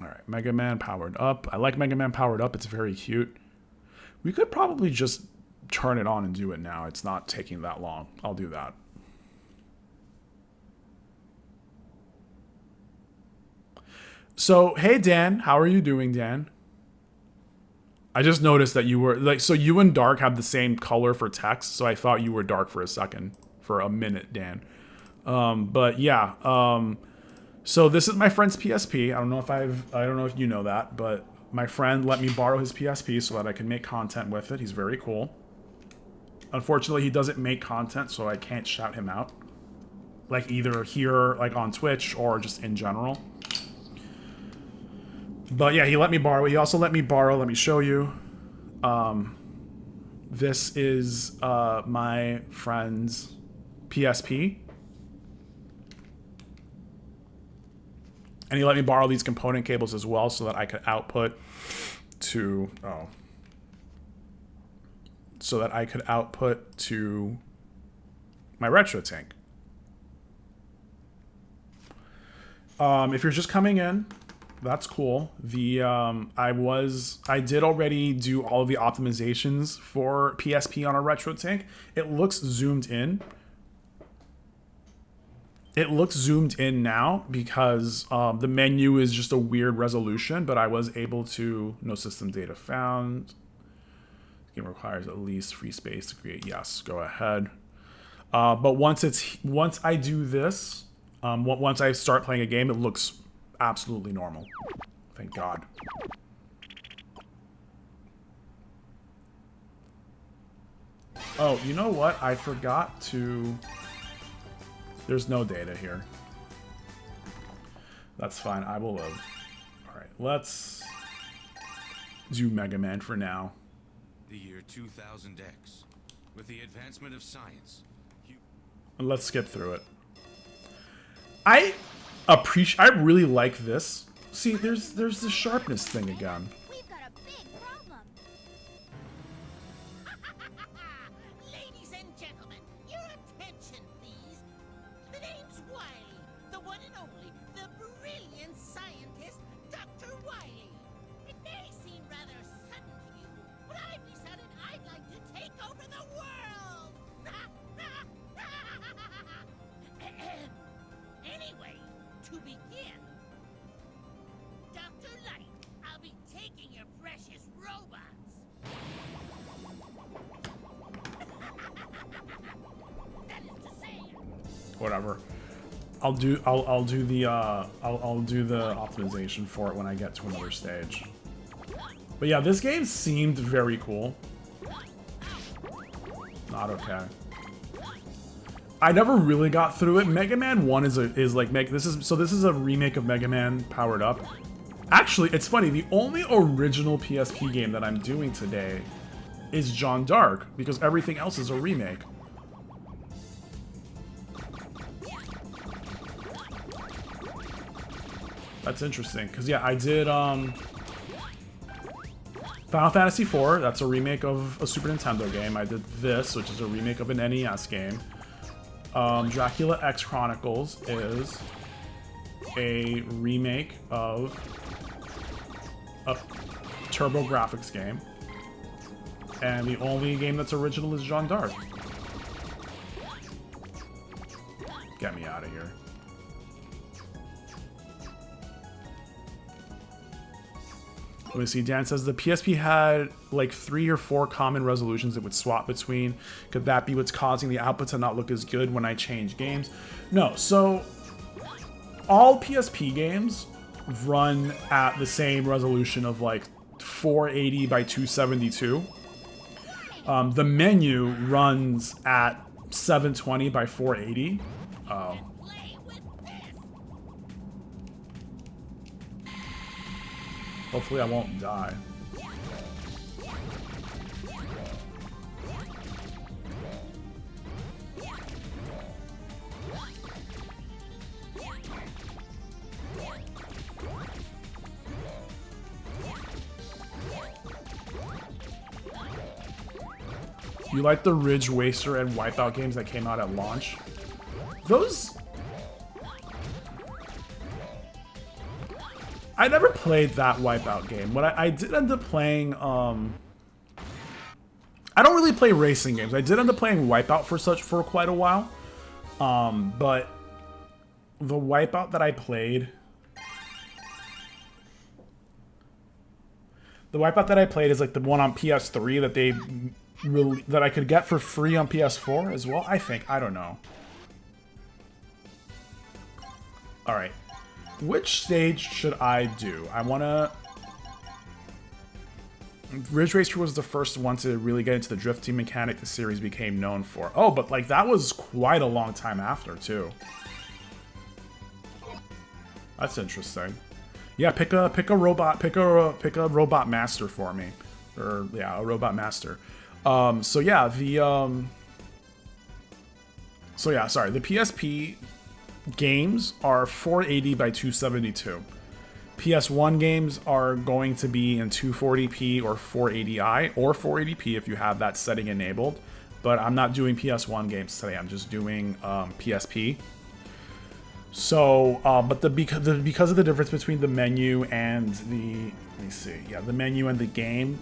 Alright, Mega Man Powered Up. I like Mega Man Powered Up. It's very cute. We could probably just turn it on and do it now. It's not taking that long. I'll do that. So, hey Dan, how are you doing, Dan? I just noticed that you were, like, so you and Dark have the same color for text, so I thought you were Dark for a second, for a minute, Dan. But yeah, so this is my friend's PSP. I don't know if you know that, but my friend let me borrow his PSP so that I can make content with it. He's very cool. Unfortunately, he doesn't make content, so I can't shout him out. Like either here, like on Twitch, or just in general. But yeah, he let me borrow it. He also let me borrow, let me show you. This is my friend's PSP. And he let me borrow these component cables as well so that I could output to, so that I could output to my RetroTINK. If you're just coming in, that's cool. I did already do all of the optimizations for PSP on a RetroTINK. It looks zoomed in. It looks zoomed in now because the menu is just a weird resolution, but I was able to, no system data found. This game requires at least free space to create. Yes, go ahead. But once I do this, once I start playing a game, it looks absolutely normal. Thank God. Oh, you know what? I forgot to... There's no data here. That's fine. I will live. Alright, let's do Mega Man for now. The year 2000X. With the advancement of science. And let's skip through it. I really like this. See, there's the sharpness thing again. We've got a big problem. Ladies and gentlemen, your attention, please. The name's Wiley, the one and only, the brilliant scientist, Dr. Wiley. It may seem rather sudden to you, but I've decided I'd like to take over the world. Anyway, to begin, Dr. Light, I'll be taking your precious robots. That is to say, Whatever. I'll do the optimization for it when I get to another stage. But yeah, this game seemed very cool. Not okay. I never really got through it. Mega Man 1 this is a remake of Mega Man Powered Up. Actually, it's funny, the only original PSP game that I'm doing today is Jeanne d'Arc, because everything else is a remake. That's interesting, because yeah, I did Final Fantasy IV, that's a remake of a Super Nintendo game. I did this, which is a remake of an NES game. Dracula X Chronicles is a remake of a TurboGrafx game. And the only game that's original is Jeanne d'Arc. Get me out of here. Let me see. Dan says the PSP had like 3 or 4 common resolutions it would swap between. Could that be what's causing the output to not look as good when I change games? No. So all PSP games run at the same resolution of like 480 by 272. The menu runs at 720 by 480. Oh. Hopefully I won't die. You like the Ridge Racer and Wipeout games that came out at launch? Those... I never played that Wipeout game. What I did end up playing, I don't really play racing games. I did end up playing Wipeout for quite a while. But the Wipeout that I played... The Wipeout that I played is like the one on PS3 that they... that I could get for free on PS4 as well, I think. I don't know. Alright. Which stage should I do? I want to... Ridge Racer was the first one to really get into the drifting mechanic the series became known for. Oh, but like that was quite a long time after, too. That's interesting. Yeah, pick a robot master for me. Or, yeah, a robot master. So yeah, the PSP games are 480 by 272. PS1 games are going to be in 240p or 480i or 480p if you have that setting enabled. But I'm not doing PS1 games today. I'm just doing PSP. So, but because of the difference between the menu and the the menu and the game.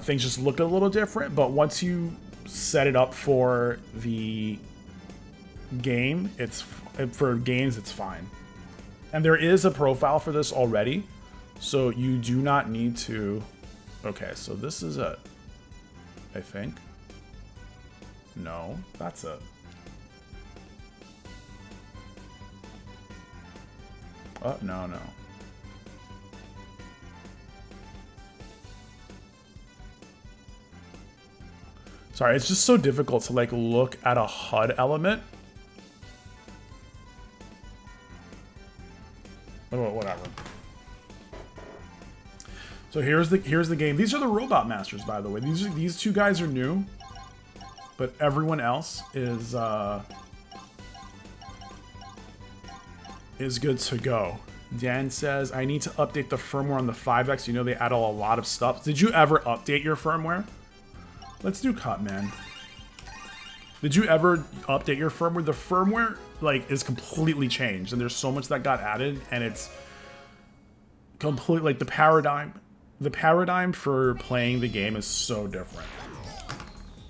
Things just look a little different, but once you set it up for the game, it's fine. And there is a profile for this already, so you do not need to... Okay, so this is it, I think. No, that's it. Oh, no. Sorry, it's just so difficult to like look at a HUD element. Oh, whatever. So here's the game. These are the Robot Masters, by the way. These two guys are new, but everyone else is good to go. Dan says, I need to update the firmware on the 5X. You know they add a lot of stuff. Did you ever update your firmware? Let's do cut, man. Did you ever update your firmware? The firmware, like, is completely changed, and there's so much that got added, and it's complete, like, the paradigm for playing the game is so different.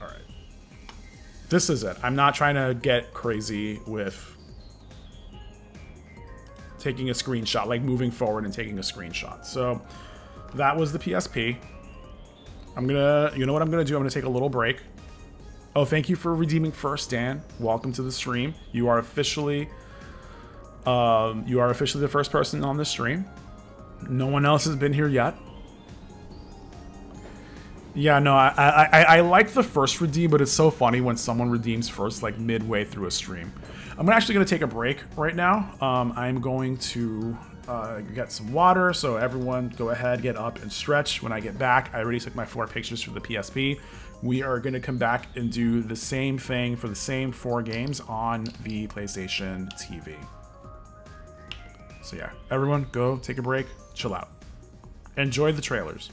All right. This is it. I'm not trying to get crazy with taking a screenshot, like moving forward and taking a screenshot. So that was the PSP. You know what I'm gonna do? I'm gonna take a little break. Oh, thank you for redeeming first, Dan. Welcome to the stream. You are officially the first person on the stream. No one else has been here yet. Yeah, no, I like the first redeem, but it's so funny when someone redeems first, like midway through a stream. I'm actually gonna take a break right now. I'm going to get some water, so everyone go ahead, get up and stretch. When I get back, I already took my 4 pictures for the PSP. We are going to come back and do the same thing for the same 4 games on the PlayStation TV. So yeah, everyone go take a break, chill out. Enjoy the trailers.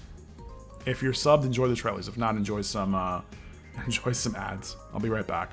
If you're subbed, enjoy the trailers. If not, enjoy some ads. I'll be right back.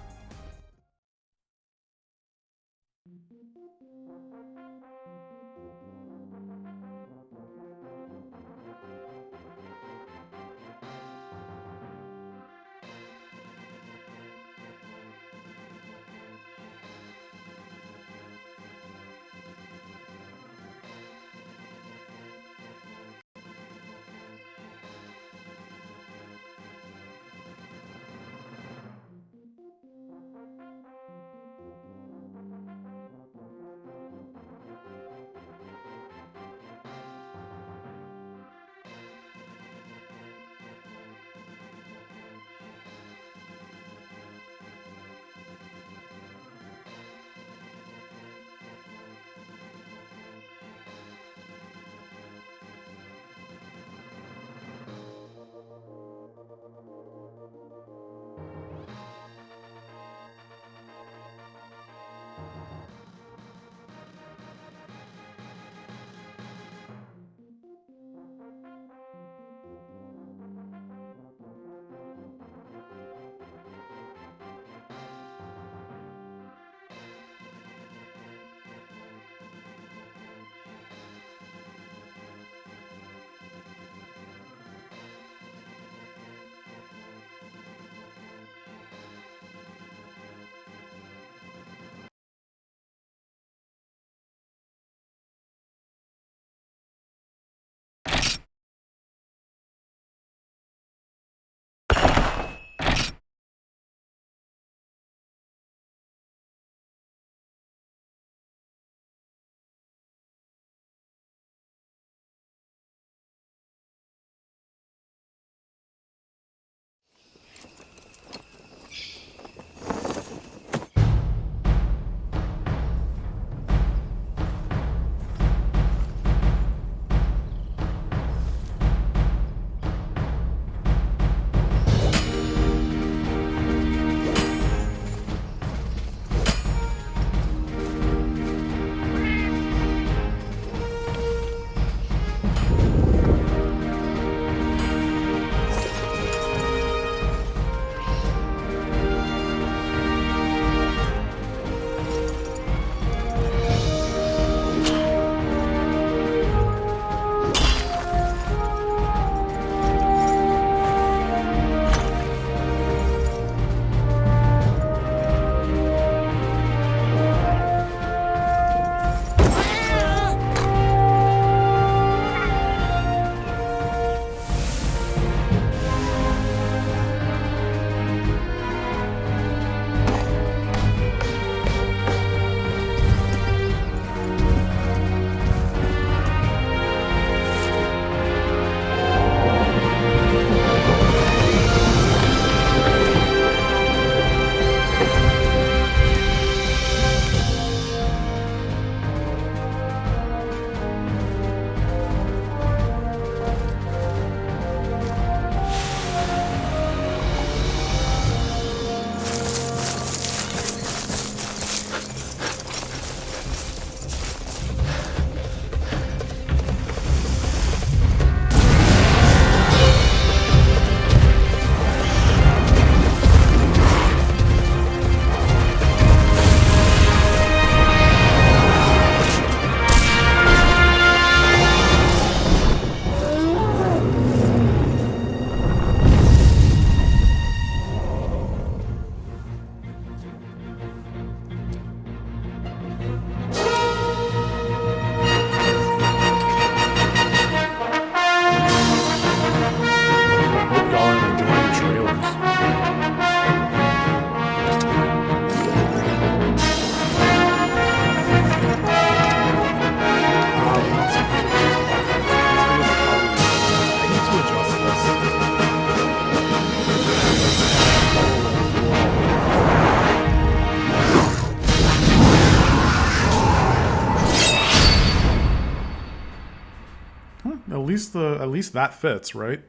least that fits, right?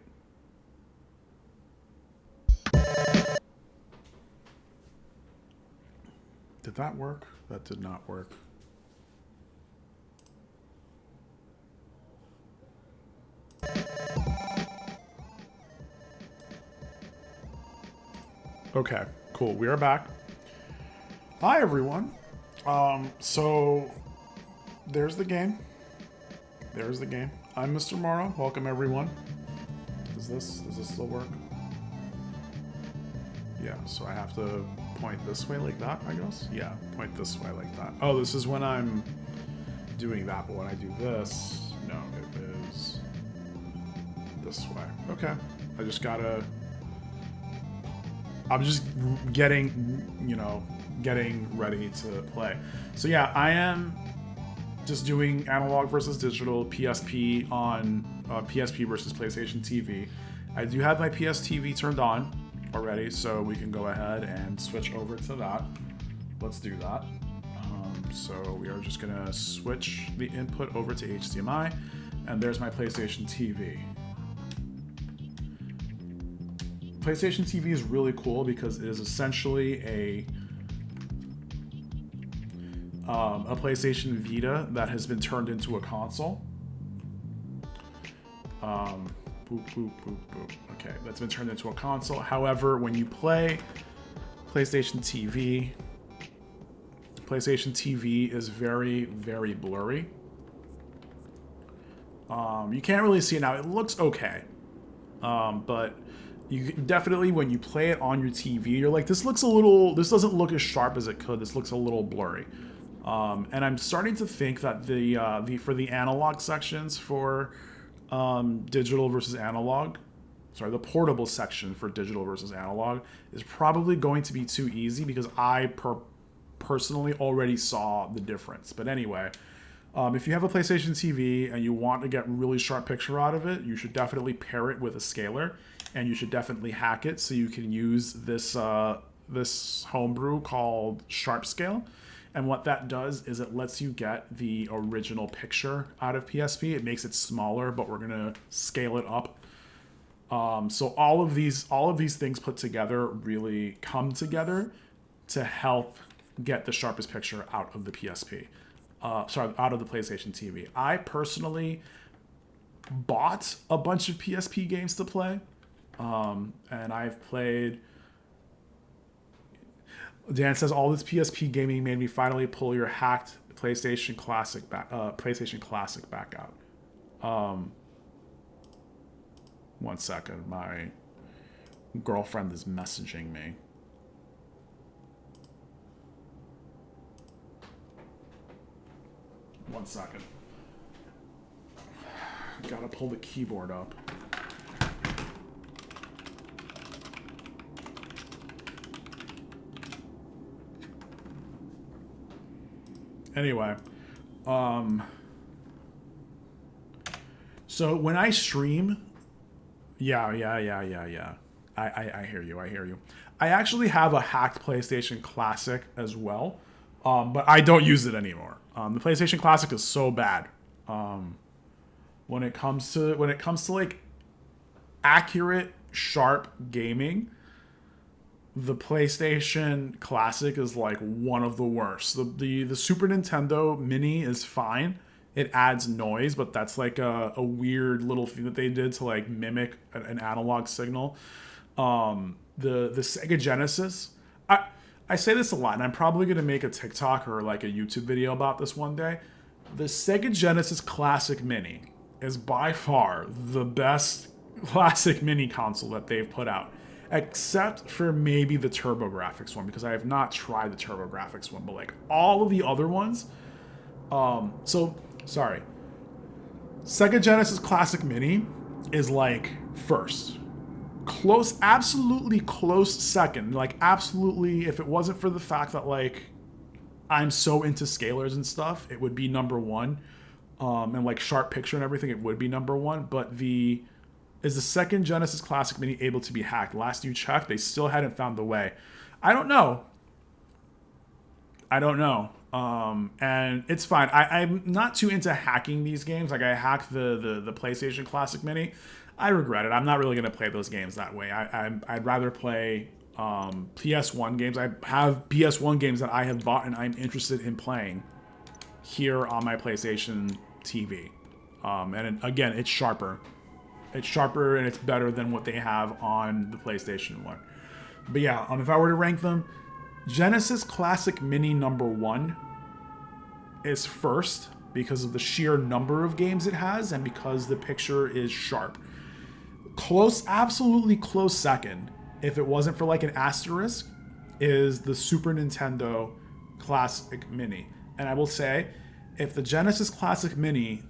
Did that work? That did not work. Okay, cool. We are back. Hi, everyone. So there's the game. There's the game. I'm Mr. Morrow. Welcome, everyone. Does this still work? Yeah, so I have to point this way like that, I guess? Yeah, point this way like that. Oh, this is when I'm doing that, but when I do this, no, it is this way. Okay. I just gotta... I'm just getting, you know, getting ready to play. So yeah, I am just doing analog versus digital, PSP on PSP versus PlayStation TV. I do have my PS TV turned on already, so we can go ahead and switch over to that. Let's do that. So we are just gonna switch the input over to HDMI, and there's my PlayStation TV. PlayStation TV is really cool because it is essentially a PlayStation Vita that has been turned into a console. Boop, boop, boop, boop. Okay, that's been turned into a console. However, when you play PlayStation TV is very, very blurry. You can't really see it now. It looks okay, but you definitely, when you play it on your TV, you're like, this doesn't look as sharp as it could. This looks a little blurry. And I'm starting to think that for the analog sections for digital versus analog, the portable section for digital versus analog is probably going to be too easy because I personally already saw the difference. But anyway, if you have a PlayStation TV and you want to get really sharp picture out of it, you should definitely pair it with a scaler. And you should definitely hack it so you can use this this homebrew called Sharp Scale. And what that does is it lets you get the original picture out of PSP. It makes it smaller, but we're gonna scale it up. So all of these things put together really come together to help get the sharpest picture out of the PSP. Out of the PlayStation TV. I personally bought a bunch of PSP games to play. And I've played... Dan says, all this PSP gaming made me finally pull your hacked PlayStation Classic back out. One second, my girlfriend is messaging me. One second. Gotta pull the keyboard up. Anyway, so when I stream, yeah. I hear you. I actually have a hacked PlayStation Classic as well, but I don't use it anymore. The PlayStation Classic is so bad. When it comes to like accurate, sharp gaming, the PlayStation Classic is like one of the worst. The Super Nintendo Mini is fine. It adds noise, but that's like a weird little thing that they did to like mimic an analog signal. The Sega Genesis, I say this a lot, and I'm probably gonna make a TikTok or like a YouTube video about this one day. The Sega Genesis Classic Mini is by far the best classic mini console that they've put out. Except for maybe the TurboGrafx one, because I have not tried the TurboGrafx one, but like all of the other ones. Sorry. Sega Genesis Classic Mini is like first. Absolutely close second. Like absolutely, if it wasn't for the fact that like I'm so into scalars and stuff, it would be number one. And like sharp picture and everything, it would be number one. But is the second Genesis Classic Mini able to be hacked? Last you checked, they still hadn't found the way. I don't know. And it's fine. I'm not too into hacking these games. Like I hacked the PlayStation Classic Mini. I regret it. I'm not really gonna play those games that way. I'd rather play PS1 games. I have PS1 games that I have bought and I'm interested in playing here on my PlayStation TV. Again, it's sharper. It's sharper and it's better than what they have on the PlayStation 1. But yeah, if I were to rank them, Genesis Classic Mini #1 is first because of the sheer number of games it has and because the picture is sharp. Absolutely close second, if it wasn't for like an asterisk, is the Super Nintendo Classic Mini. And I will say, if the Genesis Classic Mini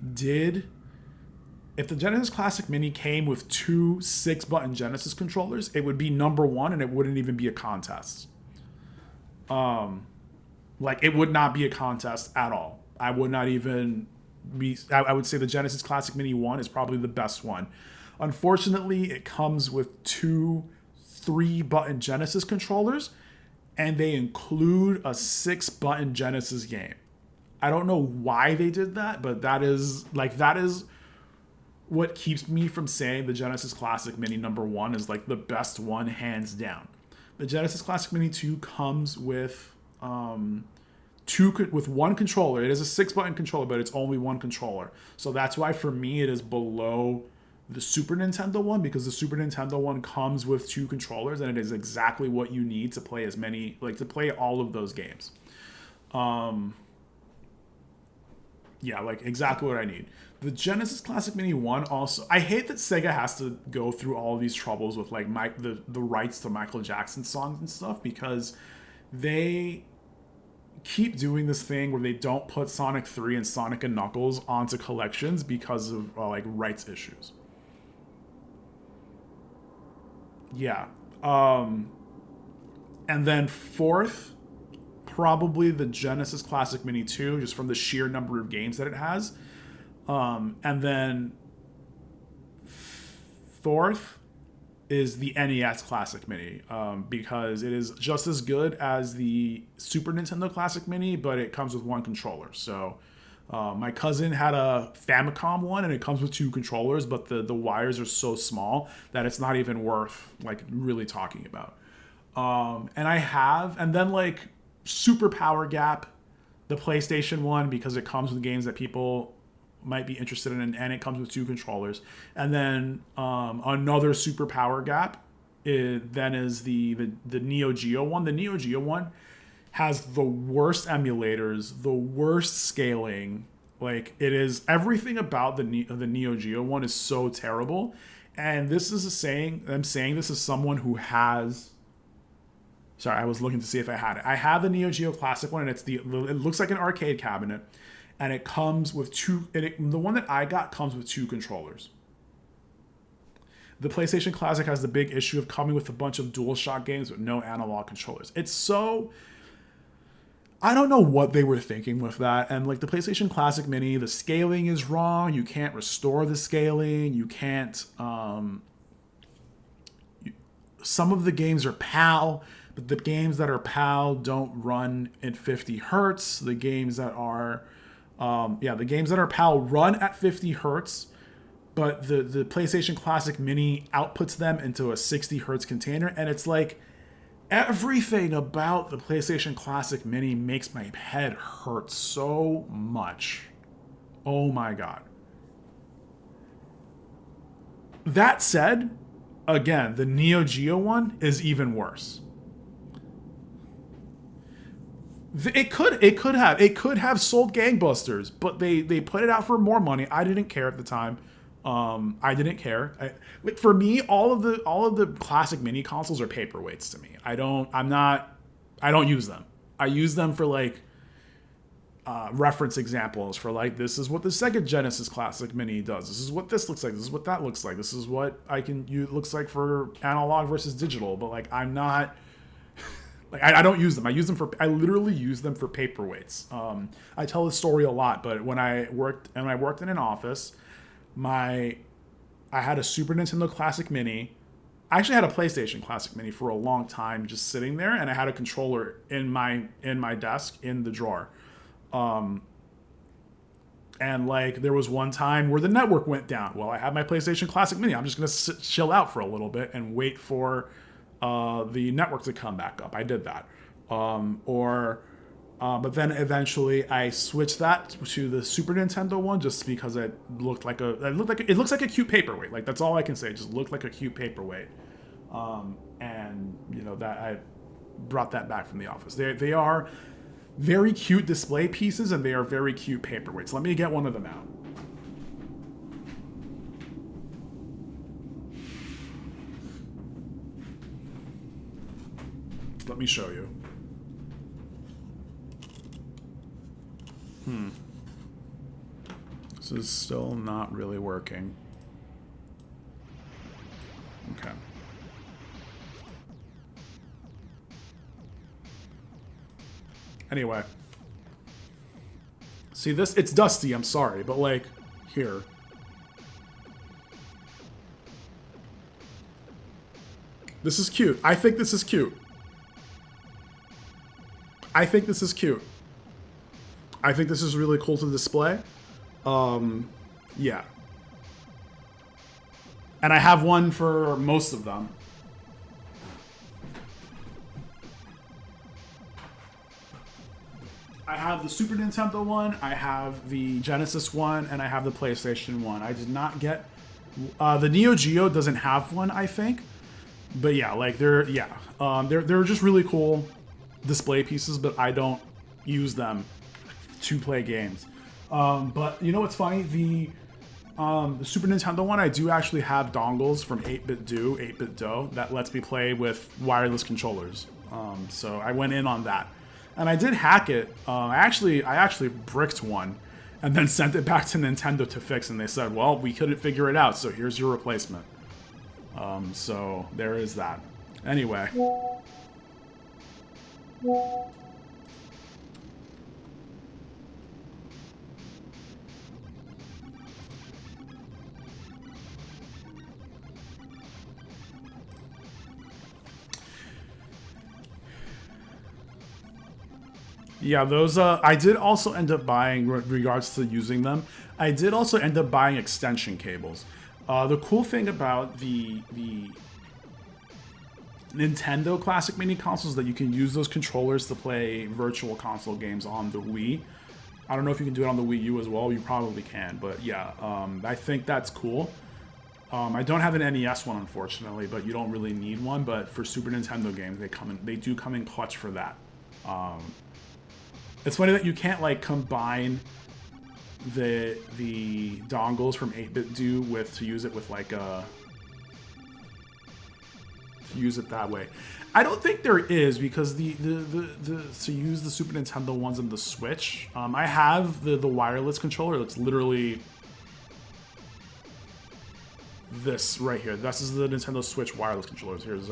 came with two 6-button Genesis controllers, it would be #1 and it wouldn't even be a contest. It would not be a contest at all. I would not even be, I would say the Genesis Classic Mini 1 is probably the best one. Unfortunately, it comes with two 3-button Genesis controllers and they include a 6-button Genesis game. I don't know why they did that, but that is what keeps me from saying the Genesis Classic Mini #1 is like the best one, hands down. The Genesis Classic Mini 2 comes with one controller. It is a 6-button controller, but it's only one controller. So that's why for me it is below the Super Nintendo one, because the Super Nintendo one comes with two controllers and it is exactly what you need to play to play all of those games. Exactly what I need. The Genesis Classic Mini 1 also, I hate that Sega has to go through all of these troubles with like the rights to Michael Jackson songs and stuff, because they keep doing this thing where they don't put Sonic 3 and Sonic and Knuckles onto collections because of rights issues. Yeah. And then fourth, probably the Genesis Classic Mini 2, just from the sheer number of games that it has. And then fourth is the NES Classic Mini, because it is just as good as the Super Nintendo Classic Mini, but it comes with one controller. So my cousin had a Famicom one, and it comes with two controllers, but the wires are so small that it's not even worth really talking about. And then Super Power Gap, the PlayStation one, because it comes with games that people might be interested in, and it comes with two controllers. And then another Super Power Gap then is the Neo Geo one. The Neo Geo one has the worst emulators, the worst scaling. It is, everything about the Neo Geo one is so terrible. And this is I'm saying this as someone who has. Sorry, I was looking to see if I had it. I have the Neo Geo Classic one, and it looks like an arcade cabinet, and it comes with the one that I got comes with two controllers. The PlayStation Classic has the big issue of coming with a bunch of DualShock games with no analog controllers. I don't know what they were thinking with that. And the PlayStation Classic Mini, the scaling is wrong. You can't restore the scaling. You can't. Some of the games are PAL, but the games that are PAL don't run at 50 hertz. The games that are, PAL run at 50 hertz, but the PlayStation Classic Mini outputs them into a 60 hertz container, and it's everything about the PlayStation Classic Mini makes my head hurt so much. Oh my god. That said, again, the Neo Geo one is even worse. It could have sold gangbusters, but they put it out for more money. I didn't care at the time. I didn't care. For me, all of the classic mini consoles are paperweights to me. I don't use them. I use them for reference examples for this is what the Sega Genesis Classic Mini does. This is what this looks like. This is what that looks like. This is what it looks like for analog versus digital. But I'm not. I don't use them. I literally use them for paperweights. I tell this story a lot, but when I worked in an office, I had a Super Nintendo Classic Mini. I actually had a PlayStation Classic Mini for a long time, just sitting there, and I had a controller in my desk in the drawer. And like there was one time where the network went down. Well, I have my PlayStation Classic Mini. I'm just gonna chill out for a little bit and wait for the network to come back up. I did that. But then eventually I switched that to the Super Nintendo one just because it looks like a cute paperweight. Like that's all I can say. It just looked like a cute paperweight. And you know that I brought that back from the office. They are very cute display pieces and they are very cute paperweights. Let me get one of them out. Let me show you. This is still not really working. Okay. Anyway. See this? It's dusty, I'm sorry, but like, here. This is cute. I think this is cute. I think this is cute. I think this is really cool to display. Yeah. And I have one for most of them. I have the Super Nintendo one, I have the Genesis one, and I have the PlayStation one. I did not get... the Neo Geo doesn't have one, I think. But yeah, like they're just really cool display pieces, but I don't use them to play games. But you know what's funny? The Super Nintendo one, I do actually have dongles from 8-Bit Do that lets me play with wireless controllers. So I went in on that. And I did hack it. I actually bricked one and then sent it back to Nintendo to fix, and they said, well, we couldn't figure it out, so here's your replacement. So there is that. Anyway. Yeah, those, I did also end up buying, regards to using them, I did also end up buying extension cables. The cool thing about the Nintendo Classic Mini consoles is that you can use those controllers to play virtual console games on the Wii. I don't know if you can do it on the Wii U as well, you probably can, but yeah, I think that's cool. I don't have an NES one, unfortunately, but you don't really need one, but for Super Nintendo games, they do come in clutch for that. It's funny that you can't like combine the dongles from 8-Bit Do to use it with like to use it that way. I don't think there is, because the to use the Super Nintendo ones on the Switch, I have the wireless controller that's literally this right here. This is the Nintendo Switch wireless controllers. Here's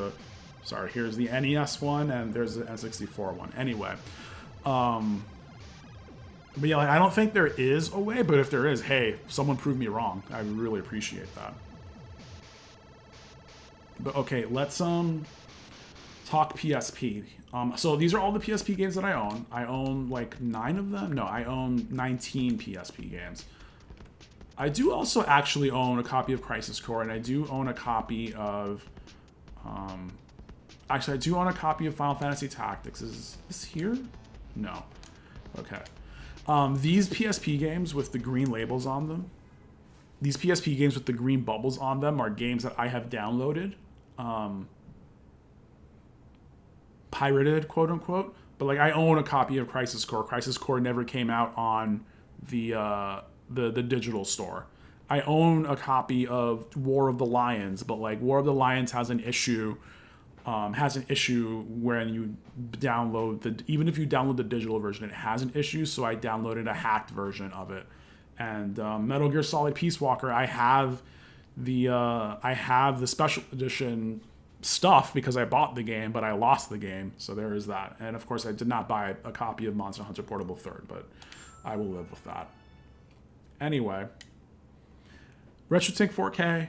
the NES one, and there's the N64 one. Anyway. But yeah, like, I don't think there is a way, but if there is, hey, someone prove me wrong. I would really appreciate that. But okay, let's talk PSP. So these are all the PSP games that I own. I own like 9 of them. No, I own 19 PSP games. I do also actually own a copy of Crisis Core, and I do own a copy of actually, I do own a copy of Final Fantasy Tactics. Is this here? No. Okay. These PSP games with the green labels on them, these PSP games with the green bubbles on them are games that I have downloaded, pirated, quote unquote. But like, I own a copy of Crisis Core. Crisis Core never came out on the digital store. I own a copy of War of the Lions, but like War of the Lions has an issue. When you download even if you download the digital version, it has an issue. So I downloaded a hacked version of it. And Metal Gear Solid Peace Walker, I have the special edition stuff because I bought the game, but I lost the game. So there is that. And of course, I did not buy a copy of Monster Hunter Portable 3rd, but I will live with that. Anyway, RetroTINK 4K,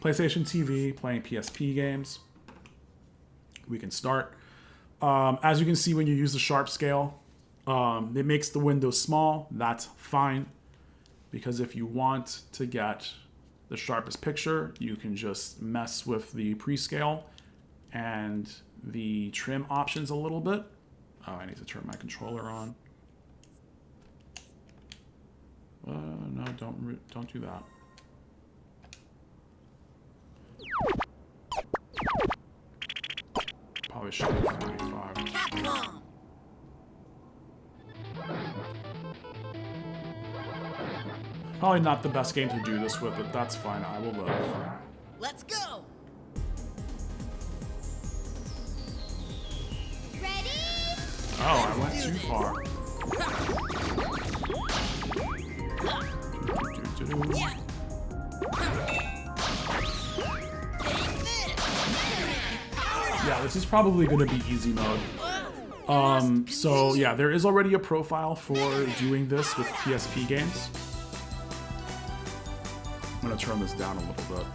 PlayStation TV, playing PSP games. We can start. As you can see, when you use the sharp scale, It makes the window small. That's fine. Because if you want to get the sharpest picture, you can just mess with the prescale and the trim options a little bit. Oh, I need to turn my controller on. No, don't do that. Probably should be 45. Capcom. Probably not the best game to do this with, but that's fine. I will live. Let's go. Ready? Oh, I went too far. Yeah. Yeah, this is probably going to be easy mode. So yeah, there is already a profile for doing this with PSP games. I'm going to turn this down a little bit.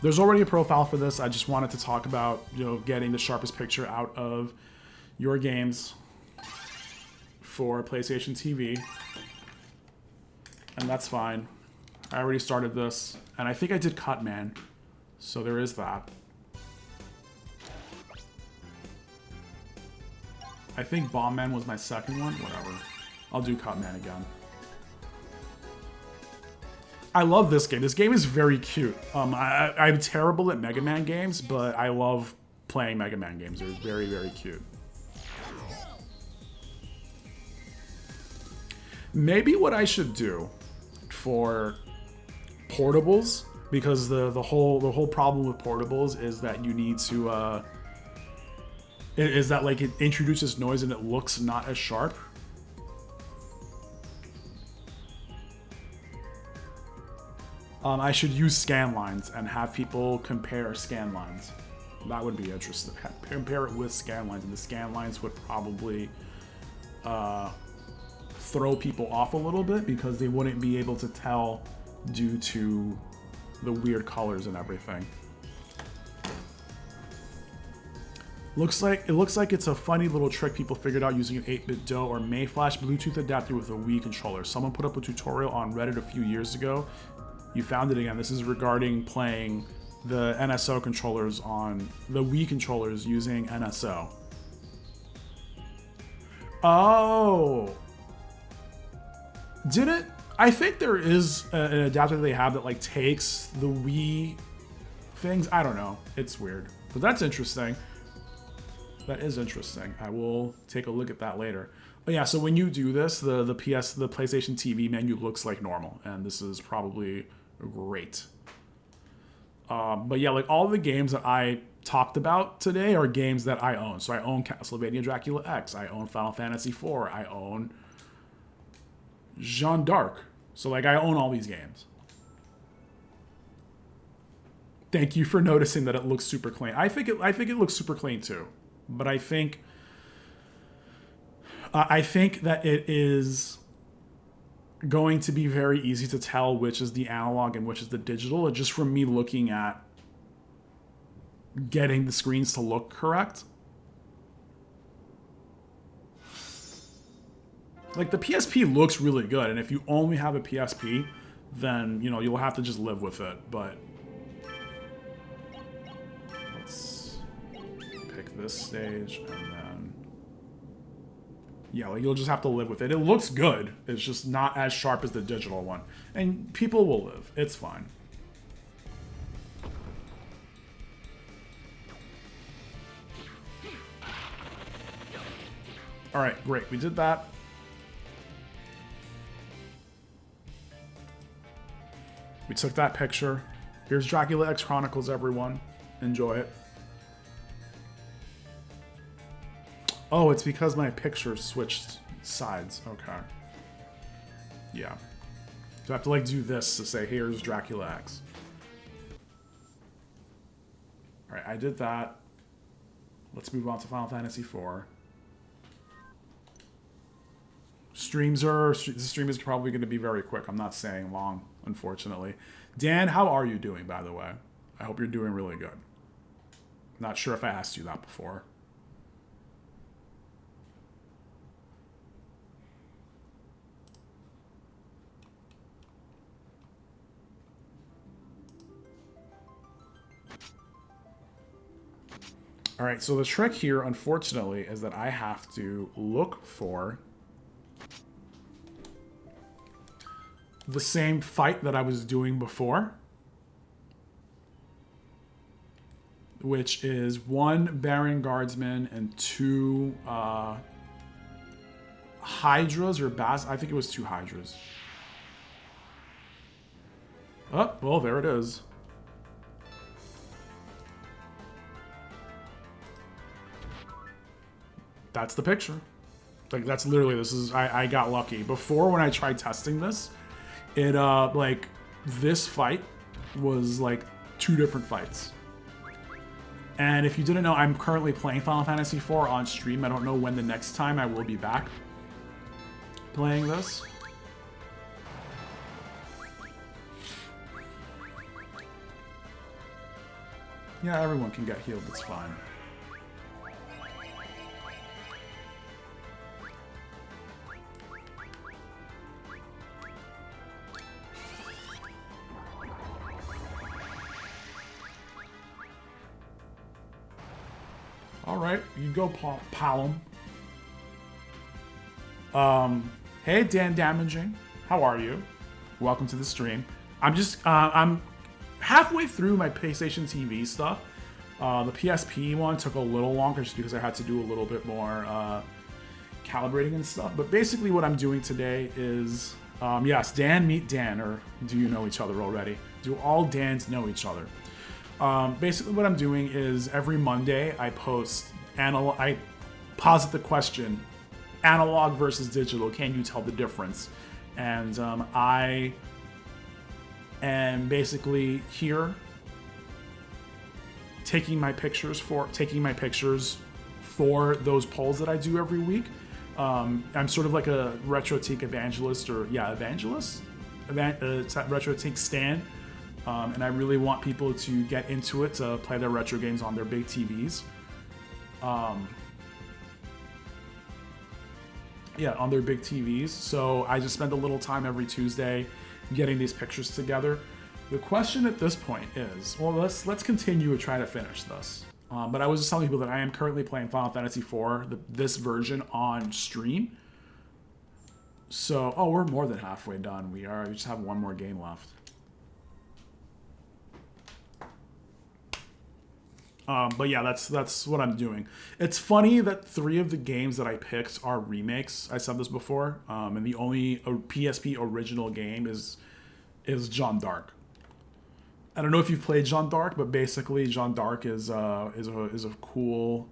There's already a profile for this. I just wanted to talk about, getting the sharpest picture out of your games for PlayStation TV. And that's fine. I already started this, and I think I did Cutman, so there is that. I think Bomb Man was my second one. Whatever. I'll do Cutman again. I love this game. This game is very cute. I'm terrible at Mega Man games, but I love playing Mega Man games. They're very, very cute. Maybe what I should do for portables, because the whole problem with portables is that you need to is that like it introduces noise and it looks not as sharp. I should use scan lines and have people compare scan lines. That would be interesting. Compare it with scan lines, and the scan lines would probably throw people off a little bit because they wouldn't be able to tell due to the weird colors and everything. It looks like it's a funny little trick people figured out using an 8-bit DOE or Mayflash Bluetooth adapter with a Wii controller. Someone put up a tutorial on Reddit a few years ago. You found it again. This is regarding playing the NSO controllers on the Wii controllers using NSO. Oh. Did it? I think there is an adapter they have that like takes the Wii things. I don't know. It's weird. But that's interesting. That is interesting. I will take a look at that later. But yeah, so when you do this, the PlayStation TV menu looks like normal, and this is probably great. But yeah, like all the games that I talked about today are games that I own. So I own Castlevania Dracula X, I own Final Fantasy IV, I own Jeanne d'Arc. So like I own all these games. Thank you for noticing that it looks super clean. I think it looks super clean too. But I think that it is going to be very easy to tell which is the analog and which is the digital, just from me looking at getting the screens to look correct. Like the PSP looks really good, and if you only have a PSP, then you'll have to just live with it. But let's pick this stage, and then yeah, like you'll just have to live with it. It looks good. It's just not as sharp as the digital one, and people will live. It's fine. All right, great. We did that. We took that picture. Here's Dracula X Chronicles, everyone. Enjoy it. Oh, it's because my picture switched sides. Okay. Yeah. So I have to like do this to say, here's Dracula X. All right, I did that. Let's move on to Final Fantasy IV. The stream is probably going to be very quick. I'm not saying long, unfortunately. Dan, how are you doing, by the way? I hope you're doing really good. Not sure if I asked you that before. All right, so the trick here, unfortunately, is that I have to look for the same fight that I was doing before, which is 1 Baron Guardsman and 2 Hydras or I think it was 2 Hydras. Oh, well, there it is. That's the picture. Like, that's literally, this is, I got lucky. Before, when I tried testing this, it, like, this fight was, like, 2 different fights. And if you didn't know, I'm currently playing Final Fantasy IV on stream. I don't know when the next time I will be back playing this. Yeah, everyone can get healed, it's fine. Alright, you go, Palom. Hey, Dan Damaging. How are you? Welcome to the stream. I'm halfway through my PlayStation TV stuff. The PSP one took a little longer just because I had to do a little bit more calibrating and stuff. But basically what I'm doing today is, yes, Dan meet Dan, or do you know each other already? Do all Dans know each other? Basically what I'm doing is every Monday I I posit the question, analog versus digital, can you tell the difference? And I am basically here taking my pictures for those polls that I do every week. I'm sort of like a RetroTINK evangelist, or evangelist? RetroTINK stan. And I really want people to get into it, to play their retro games on their big TVs. On their big TVs. So I just spend a little time every Tuesday getting these pictures together. The question at this point is, well, let's continue to try to finish this. But I was just telling people that I am currently playing Final Fantasy IV, this version, on stream. So, we're more than halfway done. We just have one more game left. But yeah, that's what I'm doing. It's funny that 3 of the games that I picked are remakes. I said this before, and the only PSP original game is Jeanne d'Arc. I don't know if you've played Jeanne d'Arc, but basically Jeanne d'Arc is a cool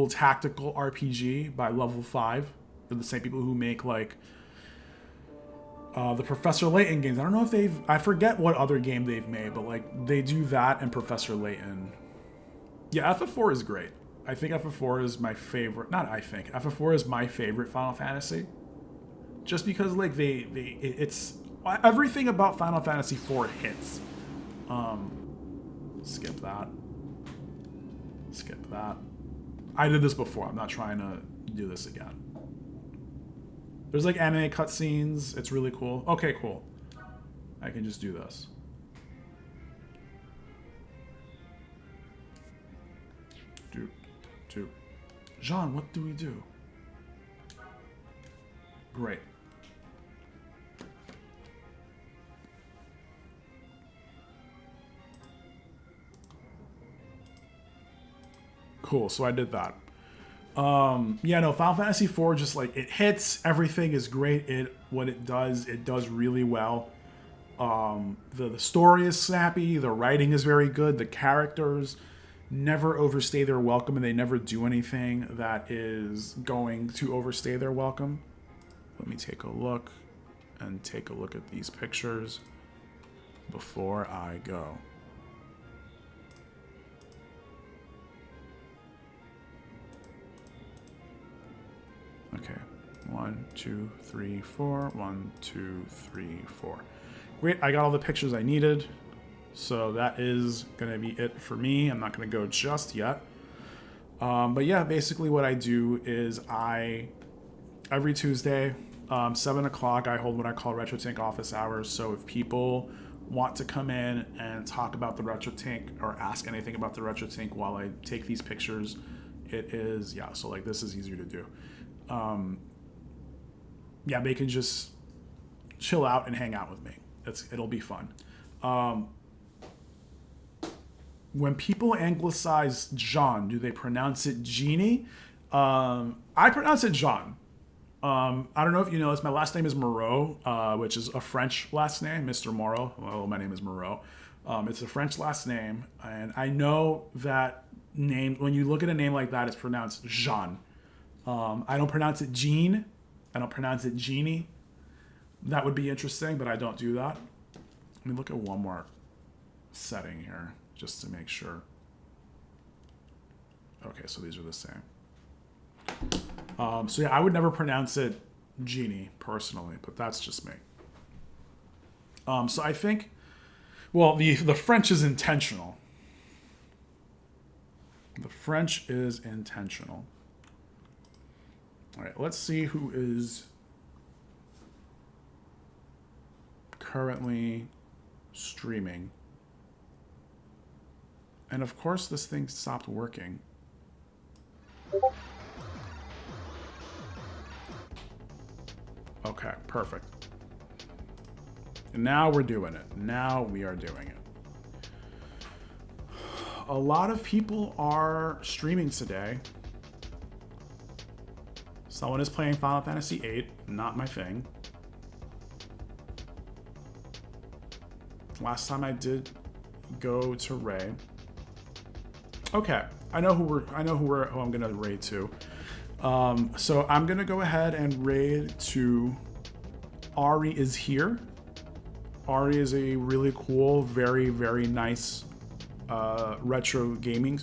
tactical RPG by Level 5. They're the same people who make like the Professor Layton games. I don't know if I forget what other game they've made, but like they do that and Professor Layton. Yeah, FF4 is great. I think FF4 is my favorite. FF4 is my favorite Final Fantasy. Just because like it's everything about Final Fantasy IV hits. Skip that. Skip that. I did this before. I'm not trying to do this again. There's like anime cutscenes. It's really cool. Okay, cool. I can just do this. Jean, what do we do? Great. Cool, so I did that. Final Fantasy IV just like it hits, everything is great. What it does really well. The story is snappy, the writing is very good, the characters never overstay their welcome, and they never do anything that is going to overstay their welcome. Let me take a look at these pictures before I go. Okay, 1, 2, 3, 4. 1, 2, 3, 4. Great, I got all the pictures I needed. So that is going to be it for me. I'm not going to go just yet. But yeah, basically what I do is every Tuesday, 7 o'clock, I hold what I call RetroTINK office hours. So if people want to come in and talk about the RetroTINK or ask anything about the RetroTINK while I take these pictures, it is, yeah, so like this is easier to do. Yeah, they can just chill out and hang out with me. It'll be fun. When people anglicize John, do they pronounce it Genie? I pronounce it John. I don't know if you know this. My last name is Moreau, which is a French last name, Mr. Moreau. Well, my name is Moreau. It's a French last name, and I know that name. When you look at a name like that, it's pronounced Jean. I don't pronounce it Jean. I don't pronounce it Genie. That would be interesting, but I don't do that. Let me look at one more setting here, just to make sure. Okay, so these are the same. So yeah, I would never pronounce it Genie personally, but that's just me. So I think, well, the French is intentional. The French is intentional. All right, let's see who is currently streaming. And of course, this thing stopped working. Okay, perfect. And now we're doing it. Now we are doing it. A lot of people are streaming today. Someone is playing Final Fantasy VIII, not my thing. Last time I did go to Ray. Okay, I know who I'm gonna raid to. So I'm gonna go ahead and raid to Ari is here. Ari is a really cool, very, very nice retro gaming,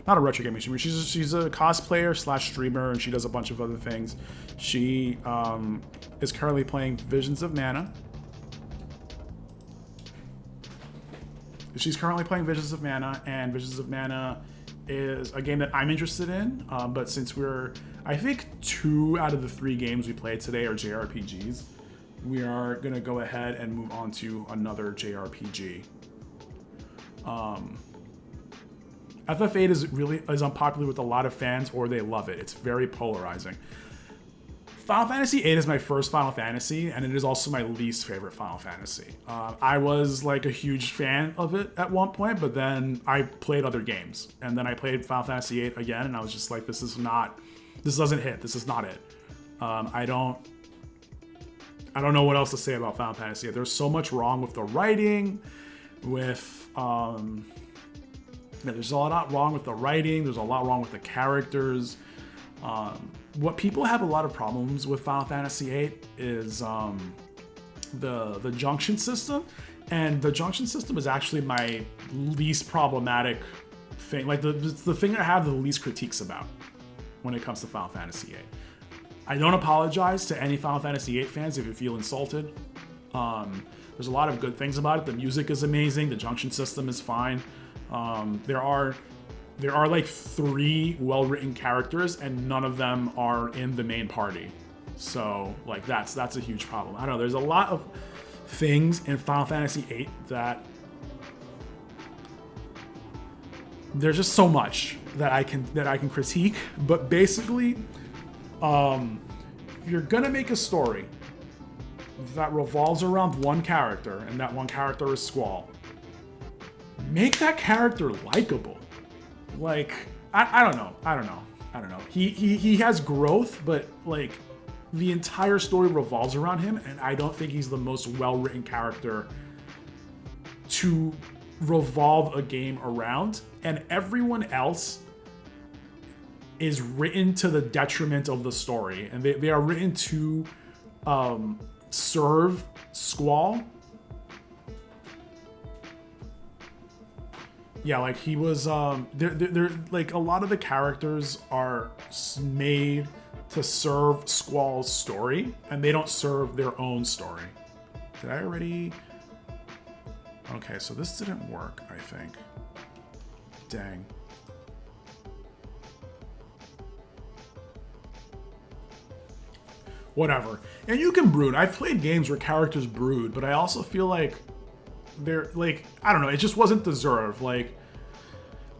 not a retro gaming streamer. She's a cosplayer / streamer, and she does a bunch of other things. She is currently playing Visions of Mana. She's currently playing Visions of Mana, and Visions of Mana is a game that I'm interested in, but since I think 2 out of the 3 games we played today are JRPGs, we are gonna go ahead and move on to another JRPG. FF8 is unpopular with a lot of fans, or they love it. It's very polarizing. Final Fantasy VIII is my first Final Fantasy, and it is also my least favorite Final Fantasy. I was like a huge fan of it at one point, but then I played other games, and then I played Final Fantasy VIII again, and I was just like, this doesn't hit. This is not it. I don't know what else to say about Final Fantasy VIII. There's so much wrong with the writing, there's a lot wrong with the writing. There's a lot wrong with the characters. What people have a lot of problems with Final Fantasy VIII is the junction system, and the junction system is actually my least problematic thing. Like the thing I have the least critiques about when it comes to Final Fantasy VIII. I don't apologize to any Final Fantasy VIII fans if you feel insulted. There's a lot of good things about it. The music is amazing. The junction system is fine. There are like 3 well-written characters, and none of them are in the main party. So like that's a huge problem. I don't know. There's a lot of things in Final Fantasy VIII that there's just so much that I can critique. But basically, you're gonna make a story that revolves around one character, and that one character is Squall. Make that character likable. Like, I don't know. He has growth, but like the entire story revolves around him, and I don't think he's the most well-written character to revolve a game around. And everyone else is written to the detriment of the story, and they are written to serve Squall. Yeah, like he was, they're like a lot of the characters are made to serve Squall's story, and they don't serve their own story. Did I already? Okay, so this didn't work, I think. Dang. Whatever. And you can brood. I've played games where characters brood, but I also feel like they're like, I don't know, it just wasn't deserved. Like,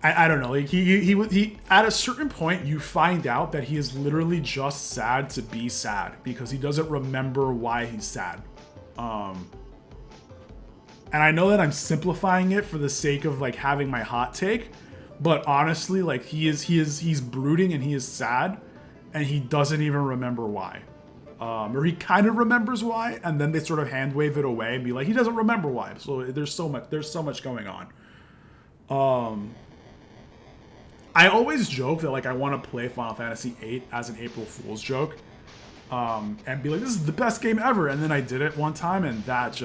I don't know. Like he at a certain point you find out that he is literally just sad to be sad because he doesn't remember why he's sad. And I know that I'm simplifying it for the sake of like having my hot take, but honestly, like he's brooding and he is sad and he doesn't even remember why. Or he kind of remembers why, and then they sort of hand wave it away and be like, he doesn't remember why. So there's so much going on. I always joke that like I want to play Final Fantasy VIII as an April Fool's joke, and be like, this is the best game ever. And then I did it one time, and I did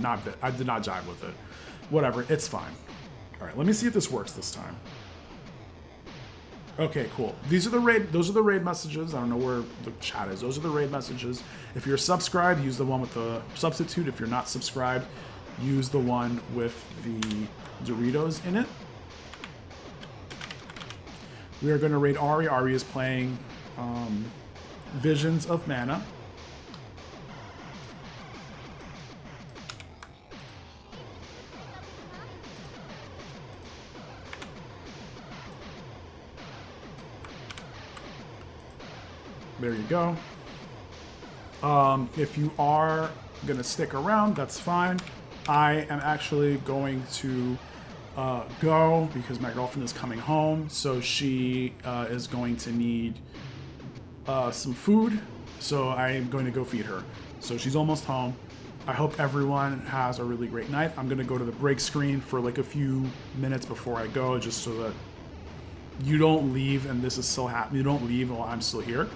not jive with it. Whatever, it's fine. All right, let me see if this works this time. Okay, cool. Those are the raid messages. I don't know where the chat is. Those are the raid messages. If you're subscribed, use the one with the substitute. If you're not subscribed, use the one with the Doritos in it. We are going to raid Ari. Ari is playing Visions of Mana. There you go. If you are going to stick around, that's fine. I am actually going to go because my girlfriend is coming home, so she is going to need some food, so I am going to go feed her. So she's almost home. I hope everyone has a really great night. I'm going to go to the break screen for like a few minutes before I go, just so that you don't leave and this is still happening. You don't leave while I'm still here.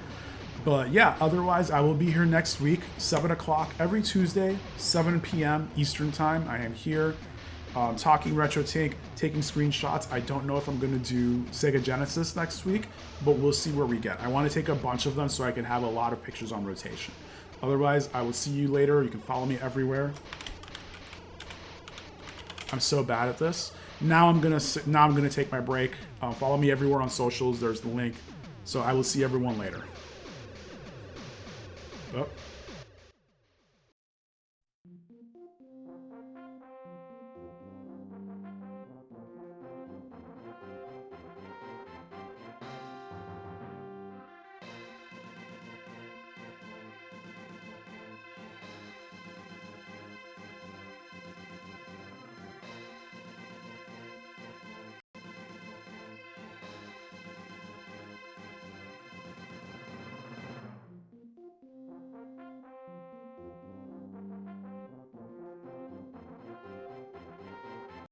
But yeah, otherwise I will be here next week, 7 o'clock every Tuesday, 7 p.m. Eastern time. I am here talking RetroTINK, taking screenshots. I don't know if I'm going to do Sega Genesis next week, but we'll see where we get. I want to take a bunch of them so I can have a lot of pictures on rotation. Otherwise, I will see you later. You can follow me everywhere. I'm so bad at this. Now I'm gonna take my break. Follow me everywhere on socials. There's the link. So I will see everyone later. Oh.